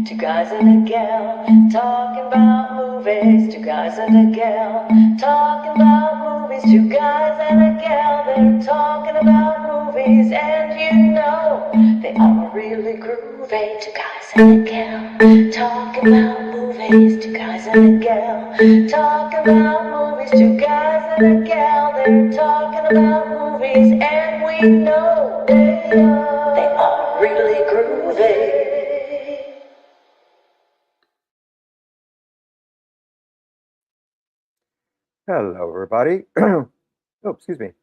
Two guys and a gal talking about movies. Two guys and a gal talking about movies. Two guys and a gal, they're talking about movies. And you know they are really groovy. Two guys and a gal talking about movies. Two guys and a gal talking about movies. Two guys and a gal, they're talking about movies. And we know they are really groovy. Hello, everybody. Oh, excuse me.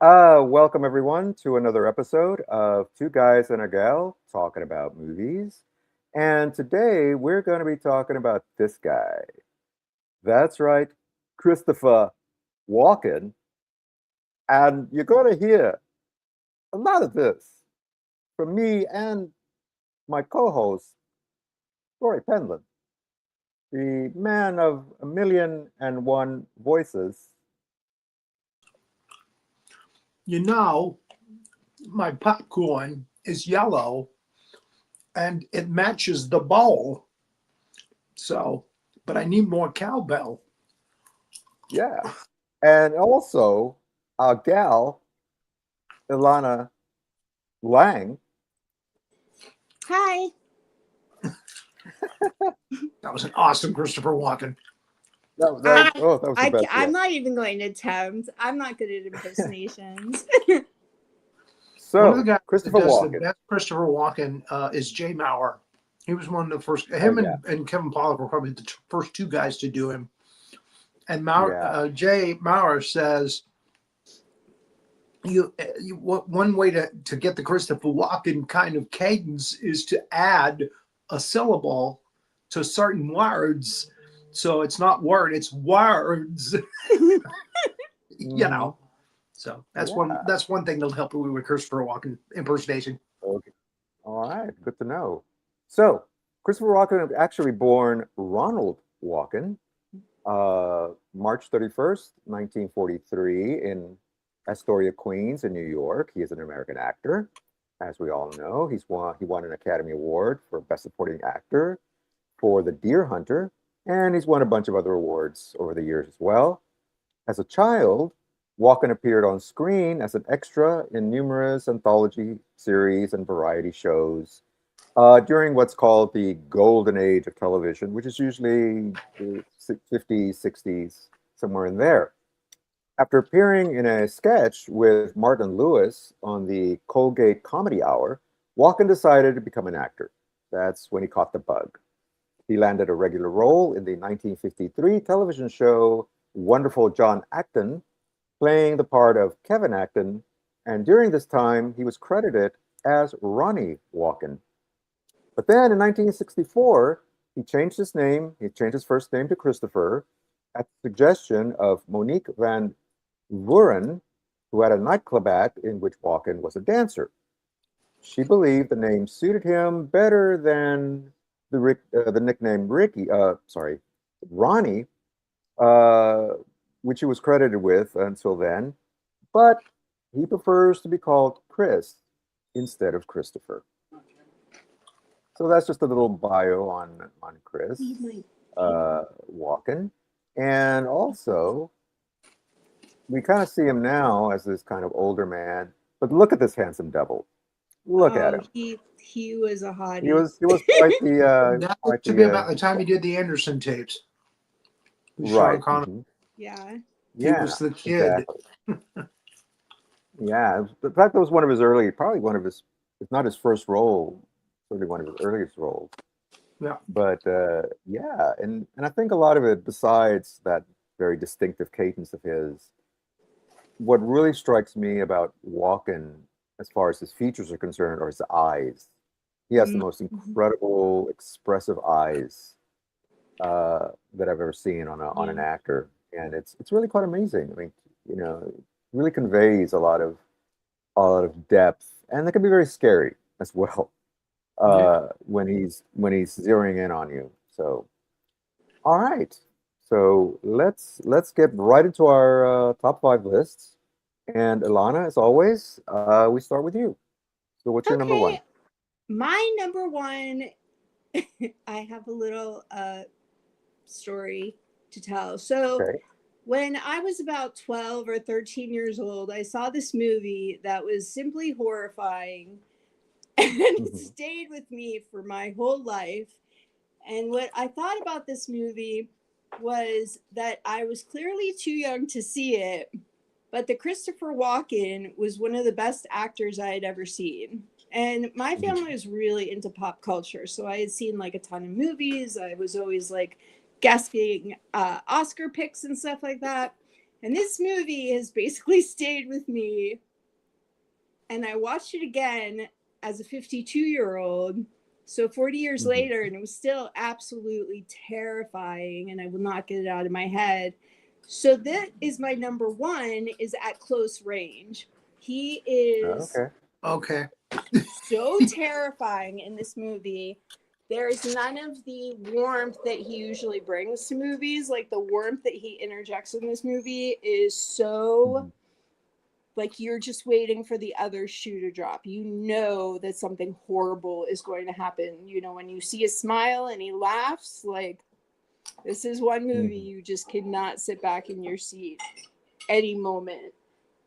Welcome everyone to another episode of Two Guys and a Gal talking about movies. And today we're going to be talking about this guy. That's right, Christopher Walken. And you're going to hear a lot of this from me and my co-host, Rory Penland, the man of 1,000,001 voices. You know, my popcorn is yellow and it matches the bowl. So, but I need more cowbell. Yeah. And also, our gal, Elana Lang. Hi. That was an awesome Christopher Walken. That was the best. I'm not even going to attempt. I'm not good at impersonations. One of So, the guys Christopher that does the Walken. best Christopher Walken is Jay Maurer. He was one of the first. And Kevin Pollak were probably the first two guys to do him. And Jay Maurer says, one way to get the Christopher Walken kind of cadence is to add a syllable to certain words. So it's not word, it's words. You know. So that's one thing that'll help you with Christopher Walken impersonation. Okay. All right, good to know. So, Christopher Walken was actually born Ronald Walken, March 31st, 1943, in Astoria, Queens, in New York. He is an American actor, as we all know. He won an Academy Award for Best Supporting Actor for The Deer Hunter, and he's won a bunch of other awards over the years as well. As a child, Walken appeared on screen as an extra in numerous anthology series and variety shows during what's called the golden age of television, which is usually the 50s, 60s, somewhere in there. After appearing in a sketch with Martin Lewis on the Colgate Comedy Hour, Walken decided to become an actor. That's when he caught the bug. He landed a regular role in the 1953 television show Wonderful John Acton, playing the part of Kevin Acton, and during this time, he was credited as Ronnie Walken. But then in 1964, he changed his name. He changed his first name to Christopher at the suggestion of Monique Van Vuren, who had a nightclub act in which Walken was a dancer. She believed the name suited him better than the nickname Ronnie, which he was credited with until then, but he prefers to be called Chris instead of Christopher. So that's just a little bio on Chris Walken. And also, we kind of see him now as this kind of older man, but look at this handsome devil. Look at him. He was a hottie. He was quite the. That should be about the time he did the Anderson tapes. Right. Mm-hmm. Yeah. He was the kid. Exactly. Yeah. In fact, that was one of his probably one of his, if not his first role, certainly one of his earliest roles. Yeah. But yeah, and I think a lot of it, besides that very distinctive cadence of his, what really strikes me about Walken, as far as his features are concerned, are his eyes. He has the most incredible, expressive eyes that I've ever seen on an actor, and it's really quite amazing. I mean, it really conveys a lot of depth, and it can be very scary as well when he's zeroing in on you. So, all right, so let's get right into our top 5 lists. And Elana, as always, we start with you. So, what's your number one? My number one I have a little story to tell. So Okay. when I was about 12 or 13 years old, I saw this movie that was simply horrifying, and it Hmm. stayed with me for my whole life. And what I thought about this movie was that I was clearly too young to see it, but the Christopher Walken was one of the best actors I had ever seen. And my family was really into pop culture, so I had seen like a ton of movies. I was always like guessing Oscar picks and stuff like that. And this movie has basically stayed with me. And I watched it again as a 52-year-old. So 40 years Hmm. later, and it was still absolutely terrifying, and I will not get it out of my head. So that is my number one, is At Close Range. He is Okay. Okay. so terrifying in this movie. There's none of the warmth that he usually brings to movies. Like the warmth that he interjects in this movie is so Hmm. like you're just waiting for the other shoe to drop. You know that something horrible is going to happen. You know, when you see a smile and he laughs, like this is one movie Hmm. you just cannot sit back in your seat any moment.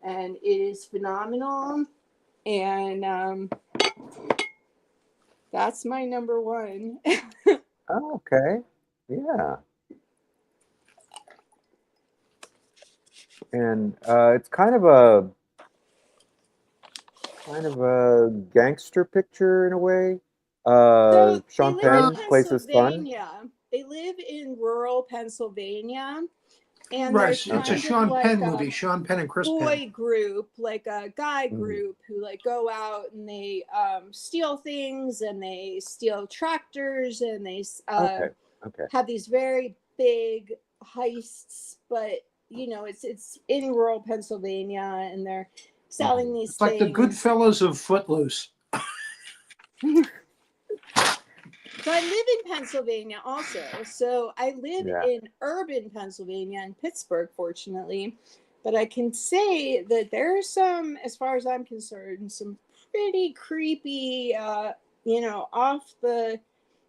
And it is phenomenal. And that's my number one. Oh, okay. Yeah. And it's kind of a gangster picture in a way. So they Sean live in Penn plays his son. Pennsylvania. They live in rural Pennsylvania. And Right. there's It's a Okay. kind of Sean like Penn a movie. Sean Penn and Chris Penn. boy group, like a guy Hmm. group who like go out and they steal things and they steal tractors and they Okay. Okay. have these very big heists. But you know, it's in rural Pennsylvania and they're selling Hmm. these It's like the things. Goodfellas of Footloose. So I live in Pennsylvania also. So I live Yeah. in urban Pennsylvania in Pittsburgh, fortunately. But I can say that there are some, as far as I'm concerned, some pretty creepy, off the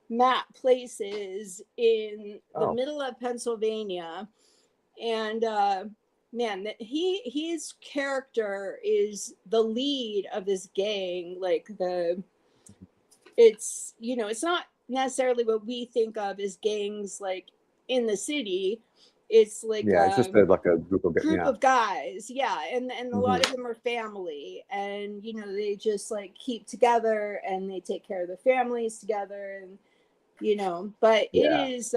map places in the Oh. middle of Pennsylvania. And man, his character is the lead of this gang. Like it's not necessarily what we think of as gangs like in the city. It's like Yeah. It's just like a group of group yeah. of guys, yeah, and a Hmm. lot of them are family, and they just like keep together and they take care of their families together, and but it Yeah. is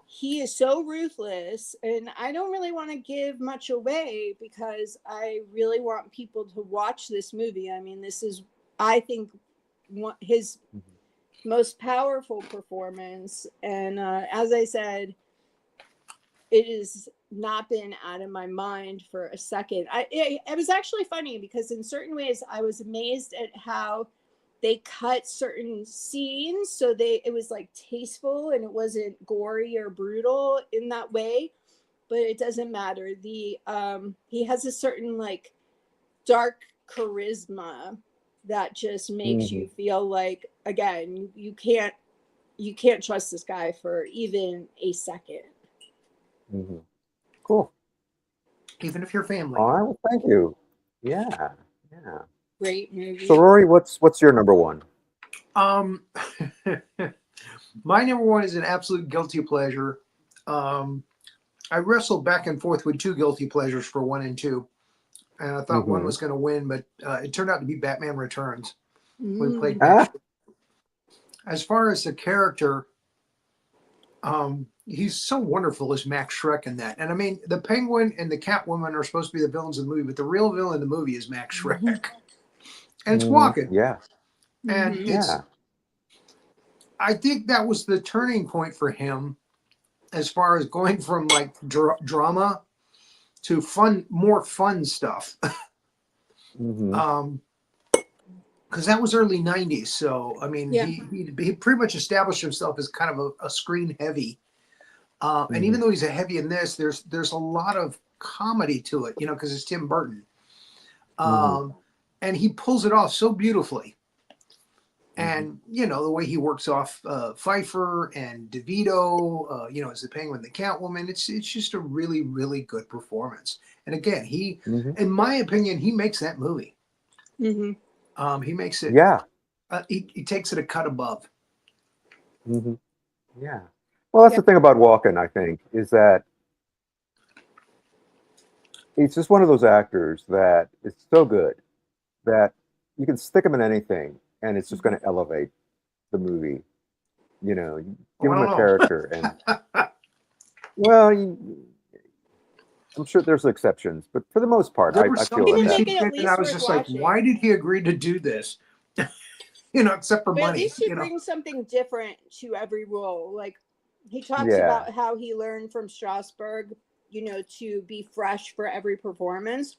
he is so ruthless, and I don't really want to give much away because I really want people to watch this movie. I mean, this is, I think, his Hmm. most powerful performance, and as I said, it has not been out of my mind for a second. It was actually funny because in certain ways I was amazed at how they cut certain scenes so it was like tasteful and it wasn't gory or brutal in that way. But it doesn't matter. The he has a certain like dark charisma that just makes Hmm. you feel like, again, you can't trust this guy for even a second. Hmm. Cool. Even if you're family. All right. Well, thank you. Yeah. Yeah. Great So, movie. Rory, what's your number one? Um, my number one is an absolute guilty pleasure. Um, I wrestled back and forth with two guilty pleasures for one and two, and I thought one Hmm. was going to win, but it turned out to be Batman Returns. We played Mm. Max. Ah. As far as the character, he's so wonderful as Max Shrek in that. And I mean, the Penguin and the Catwoman are supposed to be the villains of the movie, but the real villain in the movie is Max Shrek, and it's Hmm. Walken. Yeah. And Mm-hmm. it's, Yeah. I think that was the turning point for him as far as going from like drama to more fun stuff. Hmm. Because that was early 90s. So, I mean, Yeah. he pretty much established himself as kind of a screen heavy. And Hmm. even though he's a heavy in this, there's a lot of comedy to it, because it's Tim Burton. Hmm. And he pulls it off so beautifully. And you know the way he works off Pfeiffer and DeVito, you know, as the Penguin, the Catwoman. It's just a really really good performance. And again, he, in my opinion, he makes that movie. He makes it. Yeah. He takes it a cut above. Yeah. Well, that's the thing about Walken, I think, is that he's just one of those actors that is so good that you can stick him in anything and it's just going to elevate the movie. You know, you give him a character, and well, I'm sure there's exceptions, but for the most part, I feel that. I was just like, why did he agree to do this? You know, except for money. At least he brings something different to every role. Like he talks about how he learned from Strasberg, you know, to be fresh for every performance,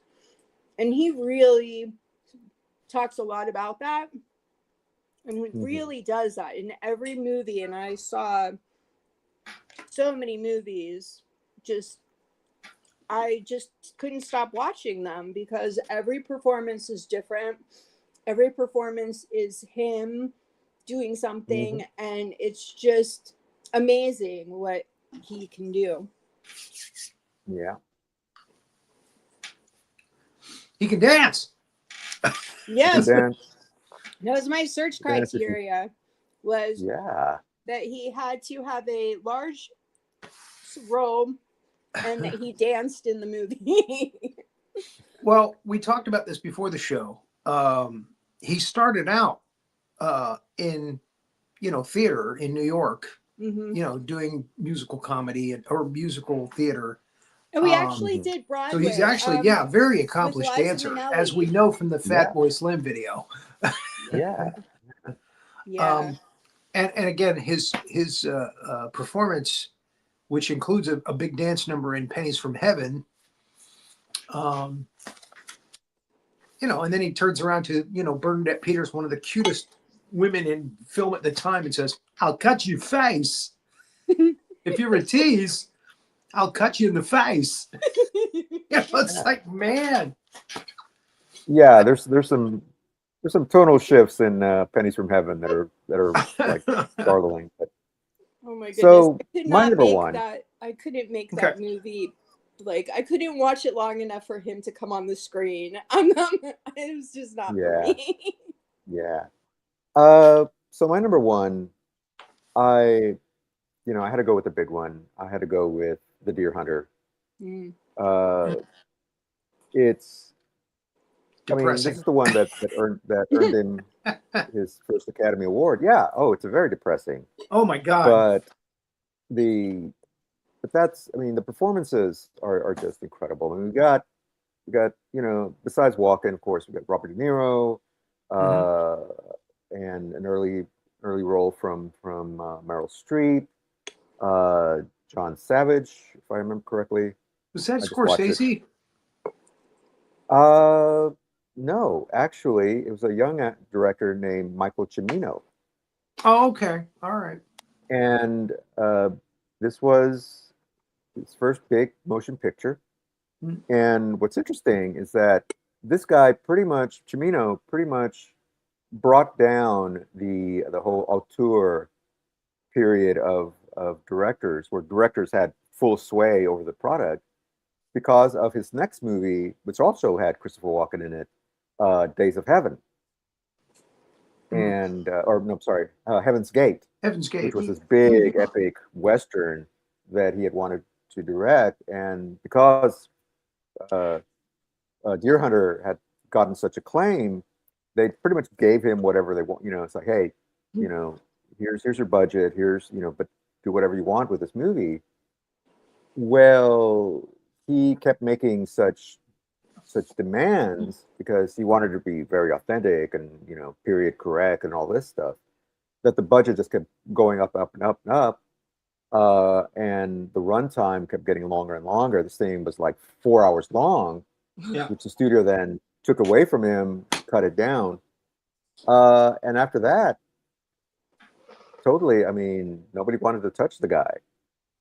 and he really talks a lot about that. And he really does that in every movie. And I saw so many movies, I just couldn't stop watching them because every performance is different. Every performance is him doing something, and it's just amazing what he can do. Yeah. He can dance. Yes. That was my search criteria, was that he had to have a large role and that he danced in the movie. Well, we talked about this before the show. He started out in, you know, theater in New York, you know, doing musical comedy or musical theater. And we actually did Broadway. So he's actually, very accomplished dancer, as we know from the Fat Boy Slim video. And again, his performance, which includes a big dance number in Pennies from Heaven, you know, and then he turns around to, you know, Bernadette Peters, one of the cutest women in film at the time, and says, "I'll cut your face. If you're a tease, I'll cut you in the face." You know, it's like, man. Yeah, there's some tonal shifts in Pennies from Heaven that are like startling. But, oh my goodness! So I could my not number make one. that. I couldn't make that movie. Like I couldn't watch it long enough for him to come on the screen. It was just not for me. Yeah. So my number one, I had to go with the big one. I had to go with The Deer Hunter. It's depressing. This is the one that earned him his first Academy Award. Yeah. Oh, it's a very depressing. Oh my God. But that's, the performances are just incredible. We got, you know, besides Walken, of course, we got Robert De Niro, and an early role from Meryl Streep, John Savage, if I remember correctly. Was that Scorsese? No, actually, it was a young director named Michael Cimino. Oh, okay. All right. And this was his first big motion picture. And what's interesting is that this guy Cimino pretty much brought down the whole auteur period of directors, where directors had full sway over the product, because of his next movie, which also had Christopher Walken in it, Days of Heaven. And Heaven's Gate. Heaven's Gate, which was this big epic Western that he had wanted to direct, and because Deer Hunter had gotten such acclaim, they pretty much gave him whatever they want. You know, it's like, hey, you know, here's your budget, but do whatever you want with this movie. Well, he kept making such demands because he wanted to be very authentic and, you know, period correct and all this stuff, that the budget just kept going up and up and up. And the runtime kept getting longer and longer. This thing was like 4 hours long, which the studio then took away from him, cut it down. And after that, totally, nobody wanted to touch the guy.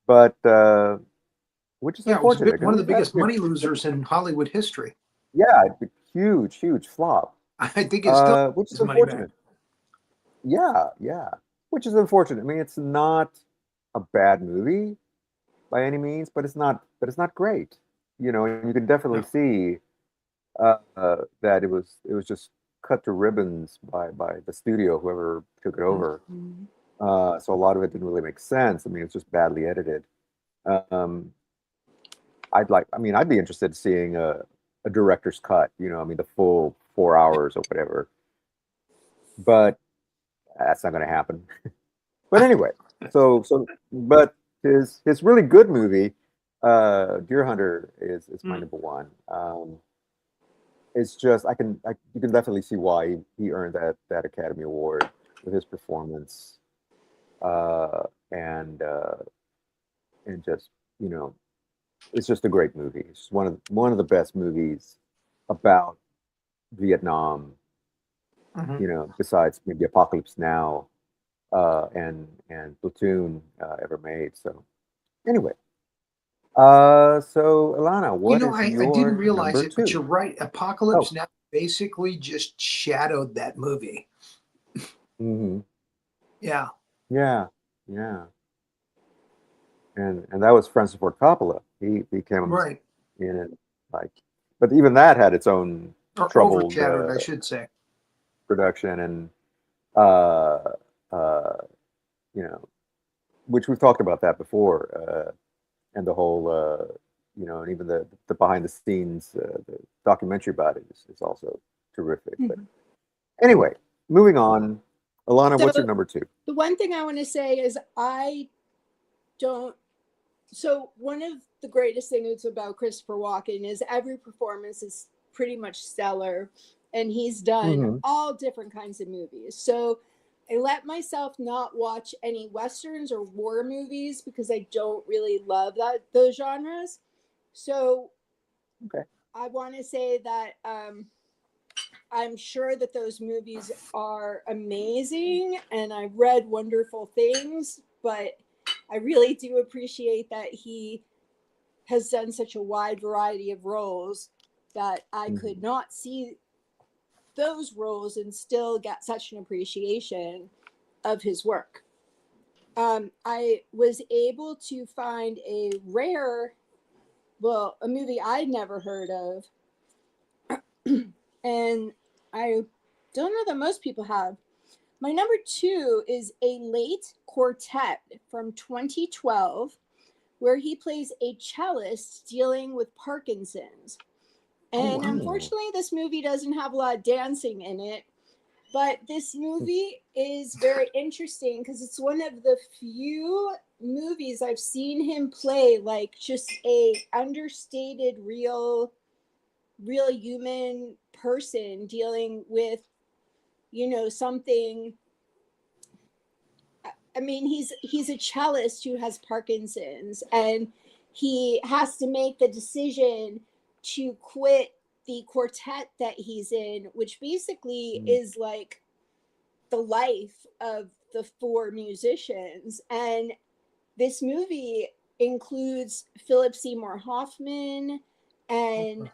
But which is unfortunate. It was one of the biggest money losers in Hollywood history. Yeah, huge flop. I think it's still which is money unfortunate. yeah, which is unfortunate. I mean, it's not a bad movie by any means, but it's not great. You know, and you can definitely No. see that it was just cut to ribbons by the studio, whoever took it over. Mhm. So a lot of it didn't really make sense. I mean, it's just badly edited. Um, I mean, I'd be interested in seeing a director's cut. You know, I mean, the full 4 hours or whatever. But that's not going to happen. But anyway, but his really good movie, Deer Hunter, is my Mm. number one. It's just you can definitely see why he earned that Academy Award with his performance, uh, and uh, and just you know, it's just a great movie. It's one of the best movies about Vietnam. Mhm. You know, besides maybe Apocalypse Now, and Platoon ever made. So anyway, so Elana, You what know, is I didn't your realize number it, but two? you're right. Oh, Apocalypse Now basically just shadowed that movie. hmm, Yeah, yeah, yeah, and that was Francis Ford Coppola. He came right. in it like, but even that had its own Or troubled overshadowed, I should say. production and uh, uh, you know, which we've talked about that before, and the whole you know, and even the behind the scenes the documentary about it is also terrific. But Mhm. anyway, moving on. Alana, So what's your number two? the one thing I want to say is I don't. So one of the greatest things about Christopher Walken is every performance is pretty much stellar, and he's done Hmm. all different kinds of movies. So I let myself not watch any westerns or war movies because I don't really love those genres. So Okay. I want to say that I'm sure that those movies are amazing and I've read wonderful things, but I really do appreciate that he has done such a wide variety of roles that I could Hmm. not see those roles and still get such an appreciation of his work. I was able to find a movie I'd never heard of, and I don't know that most people have. My number two is a late quartet from 2012, where he plays a cellist dealing with Parkinson's. Oh And wow. Hmm. unfortunately, this movie doesn't have a lot of dancing in it. But this movie is very interesting because it's one of the few movies I've seen him play like just a understated, real human person dealing with, something. I mean, he's a cellist who has Parkinson's, and he has to make the decision to quit the quartet that he's in, which basically Hmm. is like the life of the four musicians. And this movie includes Philip Seymour Hoffman and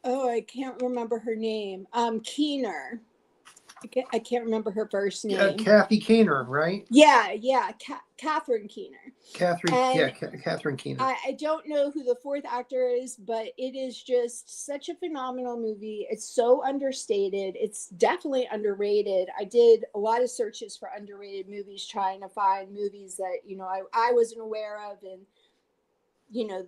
oh, I can't remember her name. Keener. I can't remember her first name. Kathy Keener, right? Yeah, Catherine Keener. Catherine, yeah, And Catherine Keener. I don't know who the fourth actor is, but it is just such a phenomenal movie. It's so understated. It's definitely underrated. I did a lot of searches for underrated movies, trying to find movies that, I wasn't aware of and,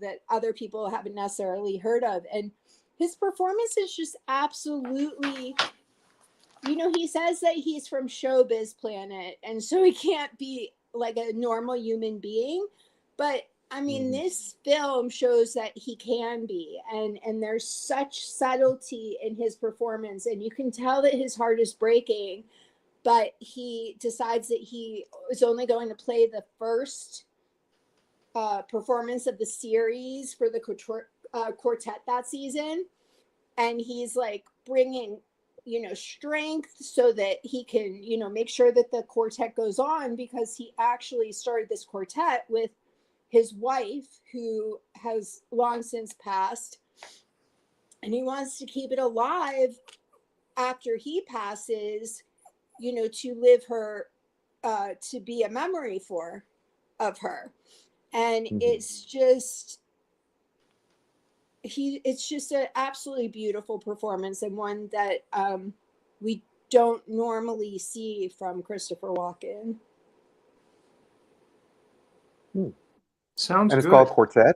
that other people haven't necessarily heard of. And his performance is just absolutely, he says that he's from Showbiz Planet, and so he can't be like a normal human being. But I mean, Hmm. this film shows that he can be, and there's such subtlety in his performance, and you can tell that his heart is breaking. But he decides that he is only going to play the first performance of the series for the quartet that season, and he's like bringing strength so that he can make sure that the quartet goes on, because he actually started this quartet with his wife who has long since passed, and he wants to keep it alive after he passes, you know, to live her, to be a memory of her. And it's just, it's just an absolutely beautiful performance, and one that we don't normally see from Christopher Walken. Sounds And it's good. called Quartet.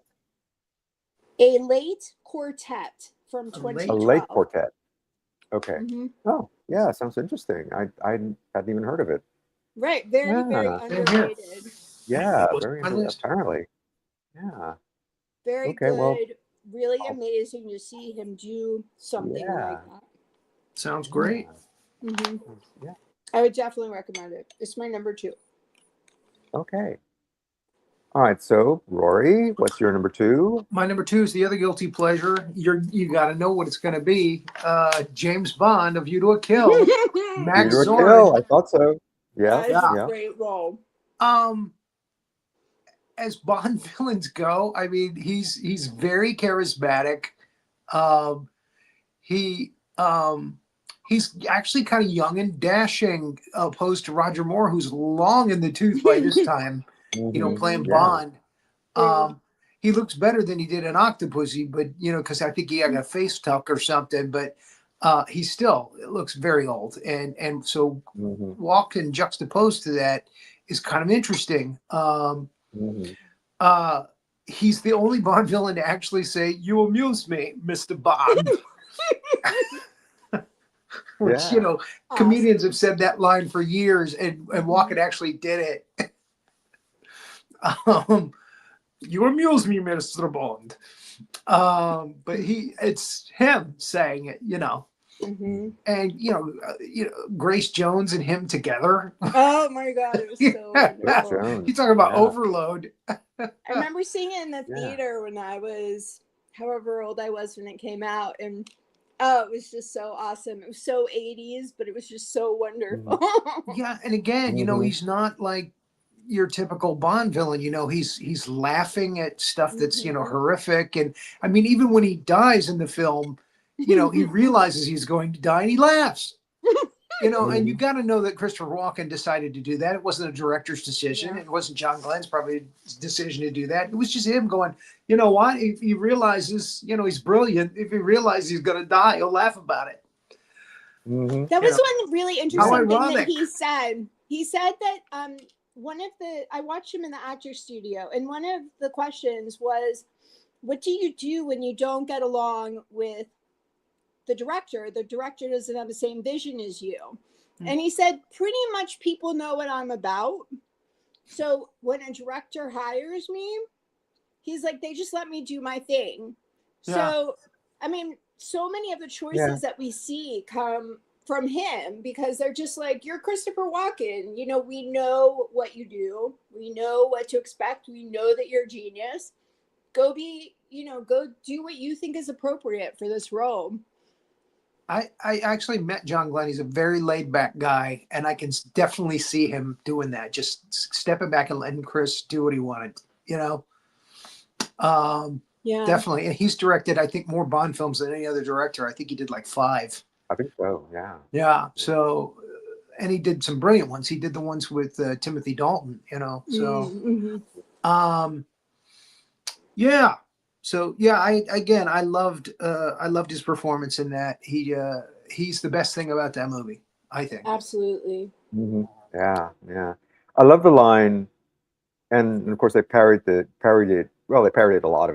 A Late Quartet from A 2012. A late quartet. Okay. Mm-hmm. Oh, yeah, sounds interesting. I hadn't even heard of it. Right, very, very Yeah. Same here. underrated. Yeah, It was very on my list. apparently. Yeah. Very Okay, well, good, really amazing to see him do something yeah. like that. Sounds great. Mm-hmm. Yeah. I would definitely recommend it. It's my number 2. Okay. All right. So, Rory, what's your number 2? My number 2 is the other guilty pleasure. You got to know what it's going to be. James Bond, A View to a Kill. Max View to a Zorin. Kill. I thought so. Yeah. That is a Yeah. great role. As Bond villains go, I mean, he's very charismatic. He he's actually kind of young and dashing, opposed to Roger Moore, who's long in the tooth by this time. You know, playing Yeah. Bond. Yeah. He looks better than he did in Octopussy, but you know, because I think he had a face tuck or something. But he still looks very old, and so Walken juxtaposed to that is kind of interesting. He's the only Bond villain to actually say, "You amuse me, Mr. Bond." Which, Yeah. you know, Awesome. comedians have said that line for years, and Walken actually did it. You amuse me, Mr. Bond. But it's him saying it, you know. And you know, Grace Jones and him together. Oh my God, it was so wonderful. Jones. You talking about Yeah. overload? I remember seeing it in the Yeah. theater when I was however old I was when it came out, and oh, it was just so awesome. It was so 80s, but it was just so wonderful. Yeah, and again, you know, he's not like your typical Bond villain. You know, he's laughing at stuff that's, you know, horrific. And I mean, even when he dies in the film, you know, he realizes he's going to die and he laughs. You know, and you got to know that Christopher Walken decided to do that. It wasn't a director's decision. Yeah. It wasn't John Glenn's probably decision to do that. It was just him going, you know what? If he realizes, you know, he's brilliant. If he realizes he's going to die, he'll laugh about it. That was one really interesting thing that ironic. he said. He said that I watched him in the actor's studio, and one of the questions was, what do you do when you don't get along with the director? The director doesn't have the same vision as you. And he said, pretty much people know what I'm about. So when a director hires me, he's like, they just let me do my thing. Yeah. So, I mean, so many of the choices that we see come from him because they're just like, you're Christopher Walken. You know, we know what you do. We know what to expect. We know that you're a genius. Go do what you think is appropriate for this role. I actually met John Glenn. He's a very laid back guy, and I can definitely see him doing that. Just stepping back and letting Chris do what he wanted, you know? Definitely. And he's directed, I think, more Bond films than any other director. I think he did like 5. I think so. Yeah. Yeah. So, and he did some brilliant ones. He did the ones with Timothy Dalton, you know? So, yeah. So yeah, I loved his performance in that. He's the best thing about that movie, I think. Absolutely. Yeah, yeah. I love the line, and of course they parodied it. Well, they parodied a lot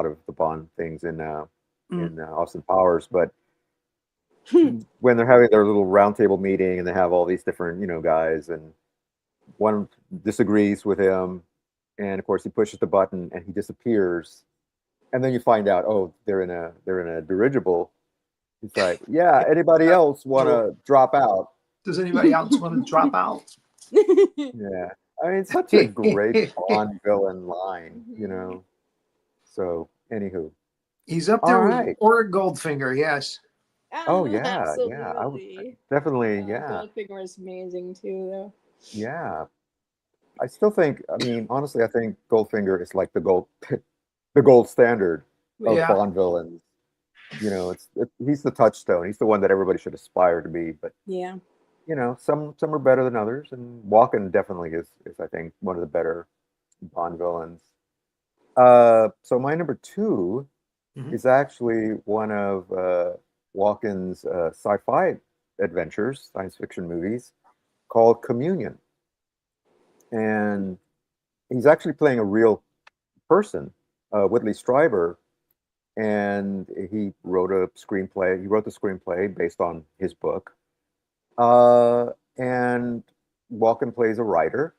of the Bond things in Austin Powers. But when they're having their little roundtable meeting and they have all these different guys, and one disagrees with him, and of course he pushes the button and he disappears. And then you find out, oh, they're in a dirigible. It's like, yeah, anybody else want to drop out? Does anybody else want to drop out? Yeah. I mean, it's such a great Bond villain line, So, anywho. He's up there with right. Auric Goldfinger, yes. Oh, yeah. Absolutely. Yeah. I would definitely, yeah. Goldfinger was amazing, too, though. Yeah. I still think, honestly, I think Goldfinger is like the gold standard of Bond villains. he's the touchstone. He's the one that everybody should aspire to be. But Yeah. some are better than others, and Walken definitely is I think one of the better Bond villains. So my number two Mhm. is actually one of Walken's sci-fi adventures, science fiction movies called Communion, and he's actually playing a real person, Whitley Strieber, and he wrote a screenplay. He wrote the screenplay based on his book, and Walken plays a writer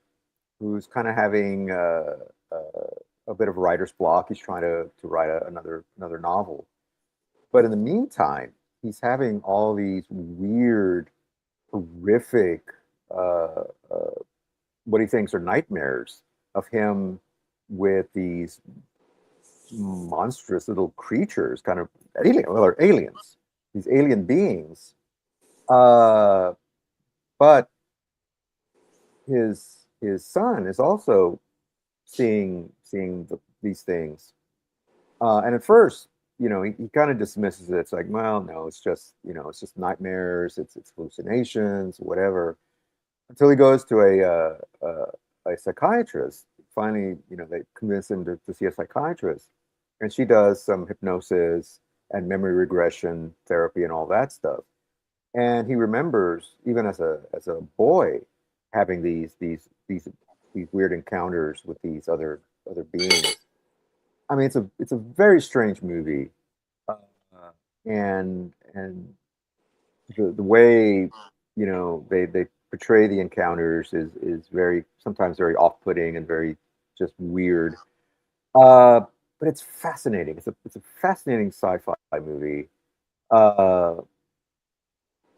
who's kind of having a bit of writer's block. He's trying to write another novel, but in the meantime, he's having all these weird, horrific, uh, uh, what he thinks are nightmares of him with these monstrous little creatures, kind of they're aliens, these alien beings. Uh, but his son is also seeing these things. And at first, he kind of dismisses it. It's like, well, no, it's just nightmares, it's hallucinations, whatever. Until he goes to a psychiatrist. Finally, they convince him to see a psychiatrist, and she does some hypnosis and memory regression therapy and all that stuff. And he remembers, even as a boy, having these weird encounters with these other beings. I mean, it's a very strange movie, uh, and the way they portray the encounters is very sometimes very off-putting and very just weird. Uh, but it's fascinating. It's a fascinating sci-fi movie. Uh,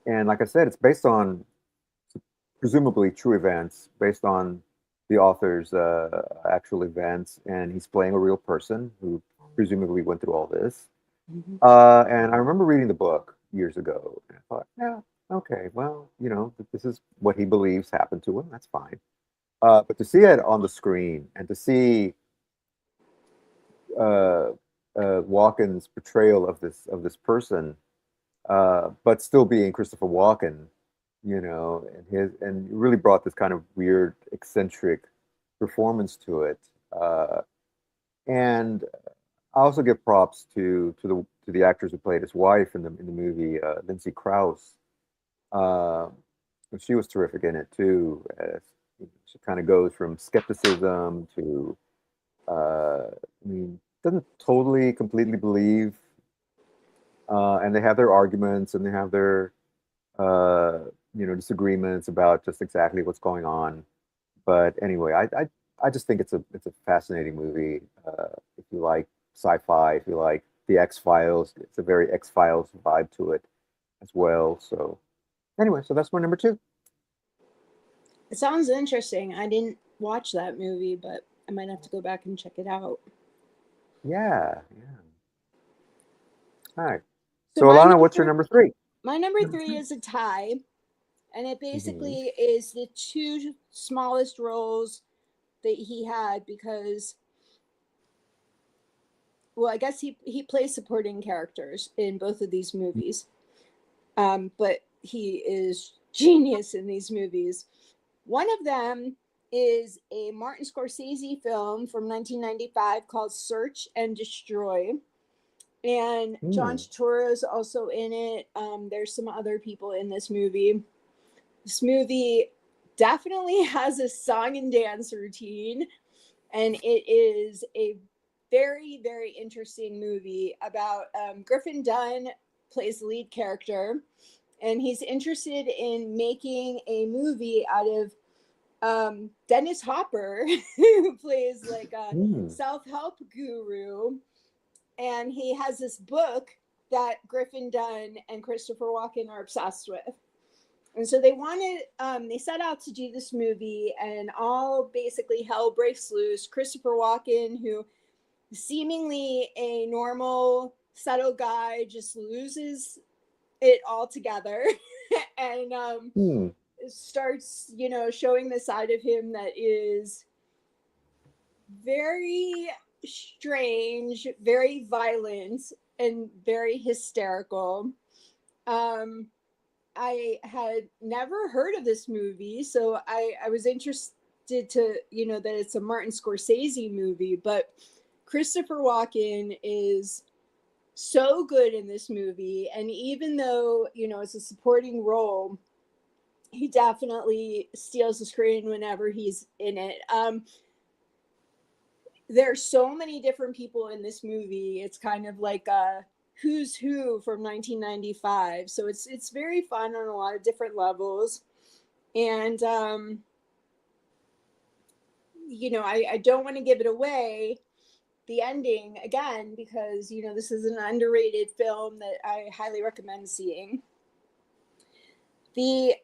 and like I said, it's based on presumably true events, based on the author's actual events, and he's playing a real person who presumably went through all this. Mhm. And I remember reading the book years ago, and I thought, yeah, okay, well, this is what he believes happened to him. That's fine. But to see it on the screen and to see uh, Walken's portrayal of this person, but still being Christopher Walken, and really brought this kind of weird, eccentric performance to it. And I also give props to the actors who played his wife in the movie, Lindsay Krause. Uh, she was terrific in it too. She kind of goes from skepticism to, I mean, doesn't totally completely believe, and they have their arguments and they have their uh, disagreements about just exactly what's going on. But anyway, I just think it's a fascinating movie. If you like sci-fi, if you like the X-Files, it's a very X-Files vibe to it as well. So anyway, so that's my number two. It sounds interesting. I didn't watch that movie, but I might have to go back and check it out. Yeah, yeah. All right. So So Alana, what's your number three? my number Number 3 three. is a tie, and it Hmm. basically is the two smallest roles that he had because, well, I guess he plays supporting characters in both of these movies, but he is genius in these movies. One of them is a Martin Scorsese film from 1995 called Search and Destroy. And John Hmm. Turturro is also in it. There's some other people in this movie. This movie definitely has a song and dance routine, and it is a very, very interesting movie about Griffin Dunn plays the lead character, and he's interested in making a movie out of Dennis Hopper, who plays like a Hmm. self-help guru, and he has this book that Griffin Dunn and Christopher Walken are obsessed with. And so they set out to do this movie, and all basically hell breaks loose. Christopher Walken, who seemingly a normal, subtle guy, just loses it all together and Hmm. starts, showing the side of him that is very strange, very violent, and very hysterical. I had never heard of this movie, so I was interested to, that it's a Martin Scorsese movie, but Christopher Walken is so good in this movie. And even though, it's a supporting role, he definitely steals the screen whenever he's in it. There's so many different people in this movie. It's kind of like a who's who from 1995. So it's very fun on a lot of different levels. And, I don't want to give it away, the ending again, because, this is an underrated film that I highly recommend seeing. The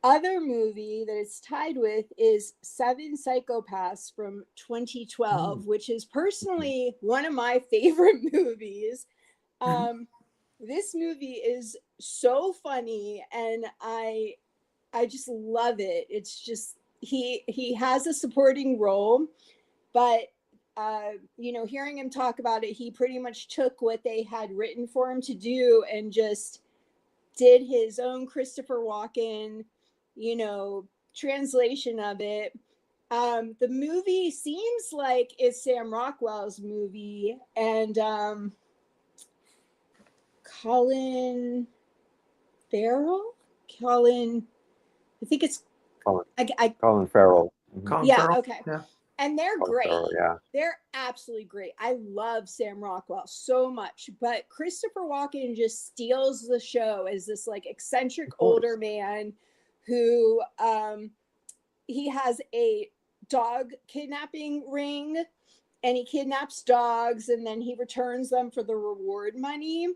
other movie that it's tied with is Seven Psychopaths from 2012, which is personally one of my favorite movies. This movie is so funny, and I just love it. It's just he has a supporting role, but hearing him talk about it, he pretty much took what they had written for him to do and just did his own Christopher Walken, translation of it. The movie seems like it's Sam Rockwell's movie, and Colin Farrell? I think it's Colin Farrell. Colin yeah, Farrell? okay. Yeah. And they're Colin great. Farrell, yeah. They're absolutely great. I love Sam Rockwell so much, but Christopher Walken just steals the show as this like eccentric older man who he has a dog kidnapping ring, and he kidnaps dogs and then he returns them for the reward money.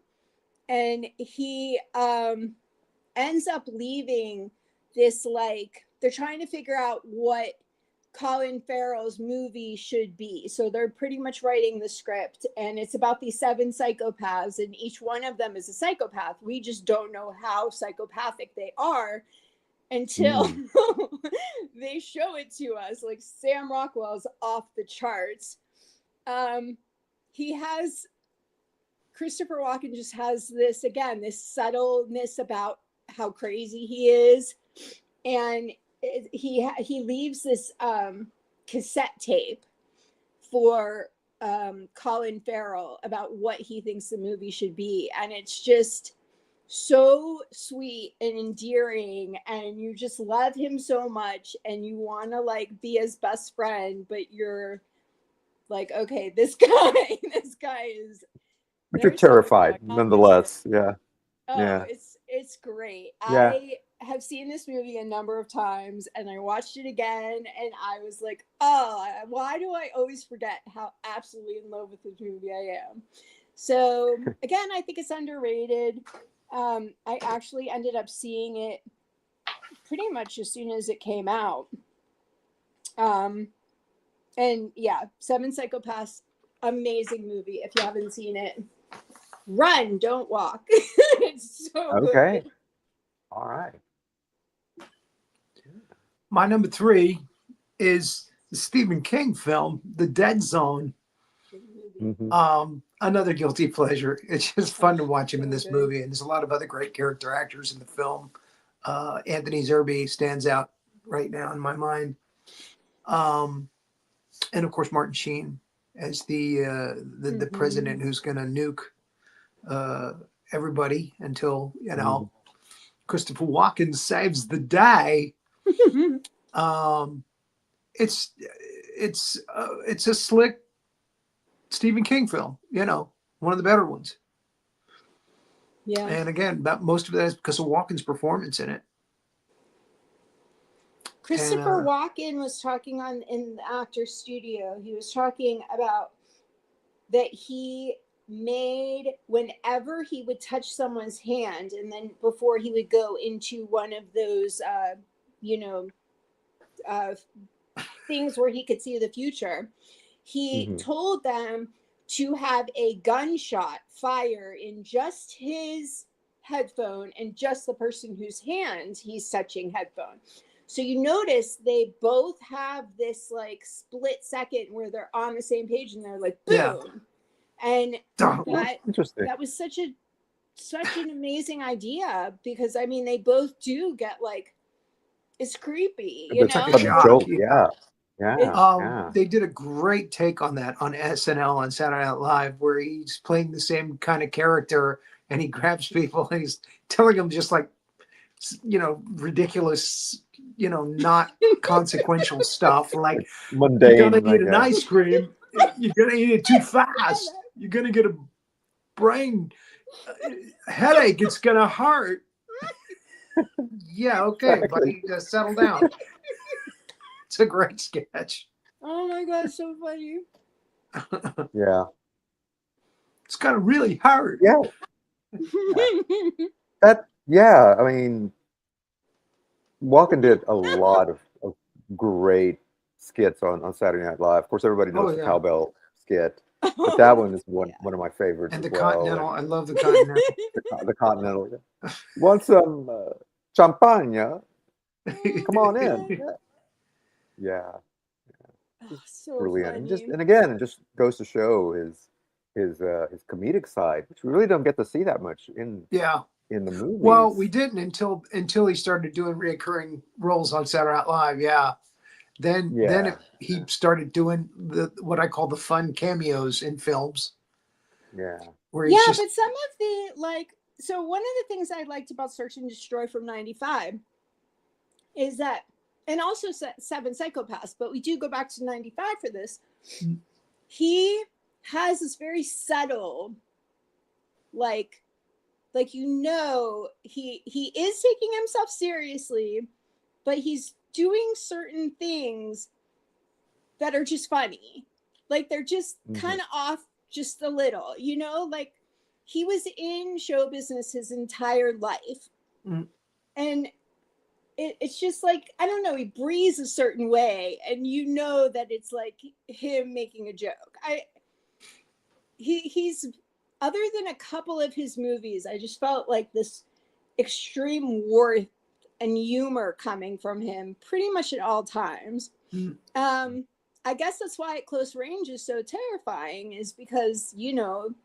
And he ends up leaving this, like, they're trying to figure out what Colin Farrell's movie should be. So they're pretty much writing the script, and it's about these 7 psychopaths, and each one of them is a psychopath. We just don't know how psychopathic they are until they show it to us. Like, Sam Rockwell's off the charts. Christopher Walken just has this subtleness about how crazy he is. And he leaves this cassette tape for Colin Farrell about what he thinks the movie should be. And it's just so sweet and endearing, and you just love him so much, and you want to like be his best friend, but you're like, okay, this guy is, But you're terrified nonetheless. Yeah. Oh, yeah. It's great. Yeah. I have seen this movie a number of times, and I watched it again, and I was like, oh, why do I always forget how absolutely in love with this movie I am? So again, I think it's underrated. I actually ended up seeing it pretty much as soon as it came out. And yeah, 7 Psychopaths, amazing movie. If you haven't seen it, run, don't walk. It's so Okay. good. All right. My number 3 is the Stephen King film, The Dead Zone. Another guilty pleasure. It's just fun to watch him in this movie, and there's a lot of other great character actors in the film. Anthony Zerbe stands out right now in my mind, and of course Martin Sheen as the president who's going to nuke everybody until Christopher Walken saves the day. It's a slick Stephen King film, one of the better ones. Yeah. And again, most of that is because of Walken's performance in it. Christopher Walken was talking in the Actors Studio. He was talking about that he made, whenever he would touch someone's hand, and then before he would go into one of those, things where he could see the future, he told them to have a gunshot fire in just his headphone and just the person whose hand he's touching headphone. So you notice they both have this like split second where they're on the same page and they're like, boom. Yeah. And Interesting. that was such an amazing idea, because I mean they both do get like, it's creepy, you It's know. like a shock. Yeah. They did a great take on that on SNL on Saturday Night Live, where he's playing the same kind of character, and he grabs people and he's telling them just like, ridiculous, not consequential stuff like Mundane. you're gonna eat an ice cream, you're gonna eat it too fast, you're gonna get a brain headache, it's gonna hurt. Yeah, okay, buddy, just settle down. It's a great sketch. Oh my god, so funny. Yeah. It's gonna really hurt. Yeah. I mean, Walken did a lot of great skits on Saturday Night Live. Of course, everybody knows the cowbell skit, but that one is one of my favorites. And as the well. Continental, I love the Continental. the Continental. Yeah. Want some champagne? Come on in. Yeah. Oh, so Brilliant. funny. And again, it just goes to show his comedic side, which we really don't get to see that much in the movies. Well, we didn't until he started doing reoccurring roles on Saturday Night Live. Yeah. Then he started doing what I call the fun cameos in films. Yeah. Where but some of the so one of the things I liked about Search and Destroy from '95 is that, and also Seven Psychopaths, but we do go back to '95 for this. He has this very subtle, he is taking himself seriously, but he's doing certain things that are just funny. Like they're just kind of off just a little, like he was in show business his entire life. And it's just like, I don't know, he breathes a certain way and that it's like him making a joke. He's other than a couple of his movies, I just felt like this extreme warmth and humor coming from him pretty much at all times. I guess that's why At Close Range is so terrifying, is because, it's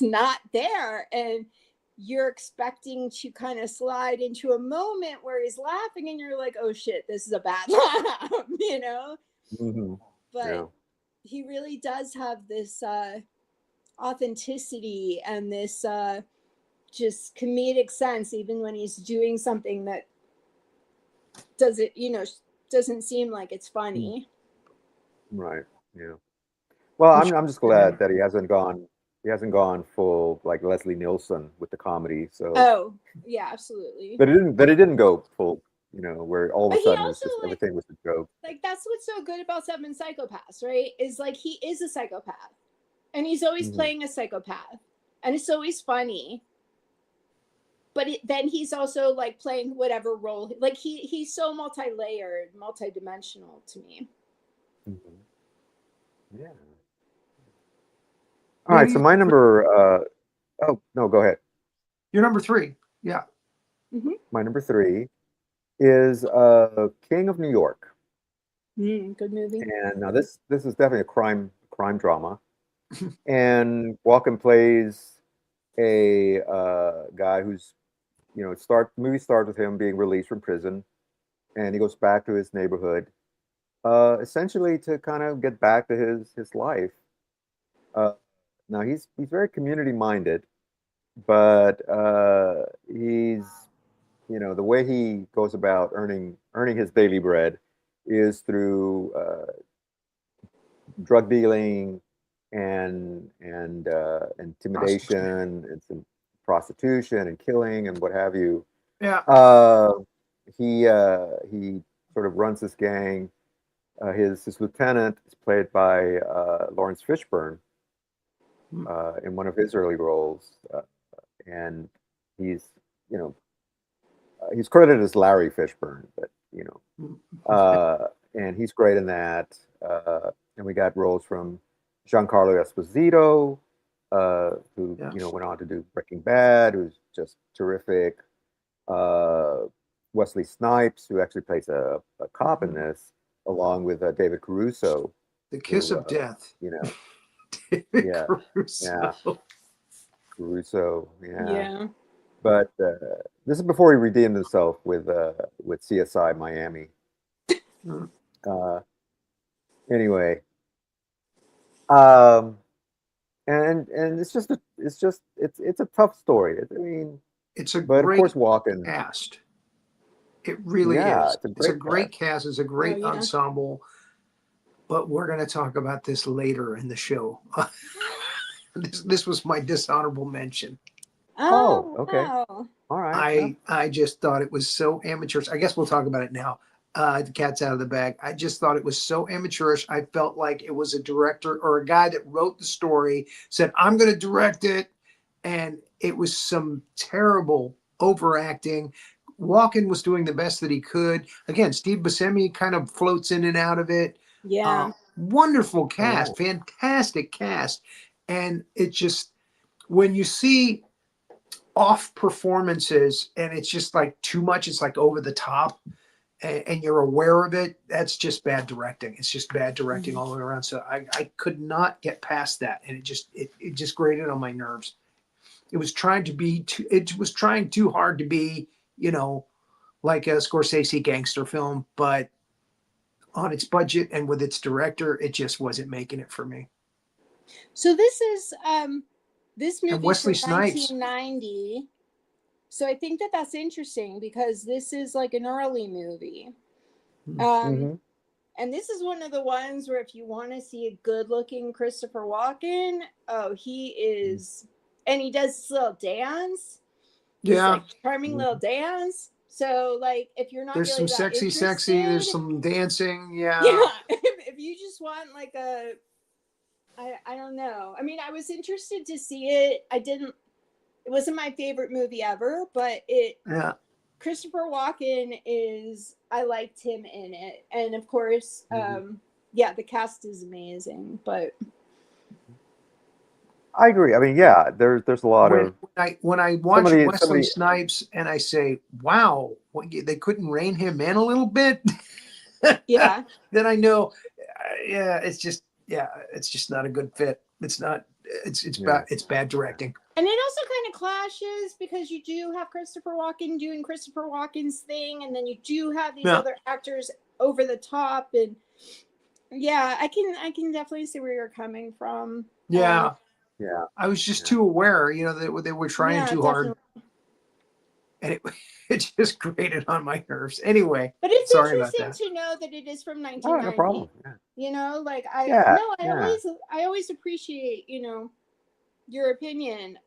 not there. And you're expecting to kind of slide into a moment where he's laughing and you're like, oh shit, this is a bad laugh, But he really does have this authenticity and this just comedic sense, even when he's doing something that doesn't seem like it's funny. Right. Yeah. Well, I'm just glad that he hasn't gone full like Leslie Nielsen with the comedy. So. Oh yeah, absolutely. But it didn't go full. Where all of a sudden it's just everything was a joke. Like that's what's so good about Seven Psychopaths, right? Is like he is a psychopath, and he's always playing a psychopath, and it's always funny. But then he's also like playing whatever role. Like he's so multi-layered, multi-dimensional to me. Yeah. All right. So my number. Oh no, go ahead. Your number 3. Yeah. My number 3 is King of New York. Good movie. And now this is definitely a crime drama. And Walken plays a guy who's the movie starts with him being released from prison, and he goes back to his neighborhood, essentially to kind of get back to his life. Now he's very community minded, but he's the way he goes about earning his daily bread is through drug dealing and intimidation and some prostitution and killing and what have you. Yeah. He sort of runs this gang. His lieutenant is played by Lawrence Fishburne in one of his early roles, and he's credited as Larry Fishburne, but and he's great in that. And we got roles from Giancarlo Esposito, who went on to do Breaking Bad, who's just terrific. Wesley Snipes, who actually plays a cop in this, along with David Caruso. The kiss of death. Yeah. Caruso. Yeah. Caruso. Yeah. Yeah. But this is before he redeemed himself with CSI Miami. Mm. Uh, anyway, um, and it's a tough story. I mean, It's a but of great course, Walken. cast. It really Yeah, is. it's a It's a great great cast. cast. It's a Oh great yeah. ensemble. But we're going to talk about this later in the show. This was my dishonorable mention. Oh, Oh okay, wow. all right. Yeah. I just thought it was so amateurish. I guess we'll talk about it now. The cat's out of the bag. I just thought it was so amateurish. I felt like it was a director or a guy that wrote the story, said, I'm going to direct it. And it was some terrible overacting. Walken was doing the best that he could. Again, Steve Buscemi kind of floats in and out of it. Yeah. Wonderful Oh wow. cast, fantastic cast. And it just, when you see off performances and it's just like too much, it's like over the top, and you're aware of it, that's just bad directing. It's just bad directing all the way around. So I could not get past that. And it just grated on my nerves. It was trying to be too, it was trying too hard to be, you know, like a Scorsese gangster film, but on its budget and with its director, it just wasn't making it for me. So this And movie's Wesley from Snipes. 1990. So I think that that's interesting because this is like an early movie. Um, Hmm. and this is one of the ones where if you want to see a good-looking Christopher Walken, oh, he is, and he does this little dance. This Yeah. like charming little dance. So like if you're not There's really some that sexy. There's interested, some dancing. yeah, Yeah. if you just want like a, I don't know. I mean, I was interested to see it. It wasn't my favorite movie ever, but Yeah. Christopher Walken is, I liked him in it. And of course, Hmm. yeah, the cast is amazing, but I agree. I mean, yeah, there's a lot When of when I some of watch the some of Wesley the Snipes and I say, "Wow, they couldn't rein him in a little bit," yeah. then I know, yeah, it's just not a good fit. It's not. yeah. It's bad directing. And it also kind of clashes because you do have Christopher Walken doing Christopher Walken's thing, and then you do have these Yeah. other actors over the top. And yeah, I can definitely see where you're coming from. Yeah. Yeah. I was just Yeah. too aware, you know, that they were trying Yeah, too hard, definitely. and it it just grated on my nerves. Anyway, But it's sorry about interesting that. to know that it is from Oh, no 1990. problem. Yeah. You know, like Yeah. I Yeah. always appreciate, your opinion.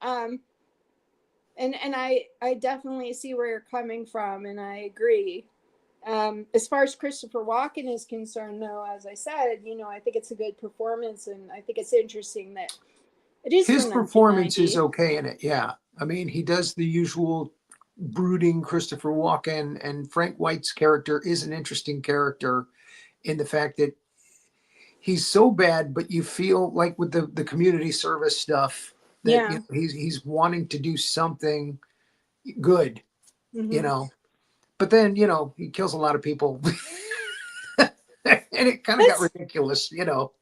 And I definitely see where you're coming from, and I agree. As far as Christopher Walken is concerned, though, as I said, I think it's a good performance, and I think it's interesting that it is His from performance is 1990. okay in it. Yeah, I mean, he does the usual brooding Christopher Walken, and Frank White's character is an interesting character in the fact that he's so bad, but you feel like with the community service stuff that Yeah. he's wanting to do something good, you Hmm. know. But then he kills a lot of people, and it kind of got That's ridiculous, you know.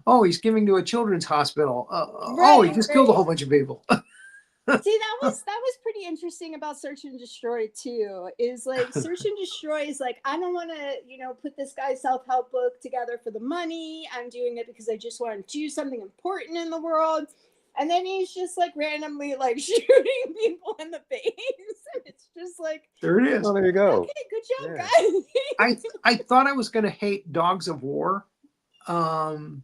Oh, he's giving to a children's hospital. Oh, he right, just killed a right. whole bunch of people. See, that was pretty interesting about Search and Destroy too. Is like Search and Destroy is like, I don't want to, put this guy's self-help book together for the money. I'm doing it because I just want to do something important in the world. And then he's just like randomly like shooting people in the face. And it's just like, There it Oh, is. there you go. okay, good job, Yeah. guys. I thought I was going to hate Dogs of War. Um,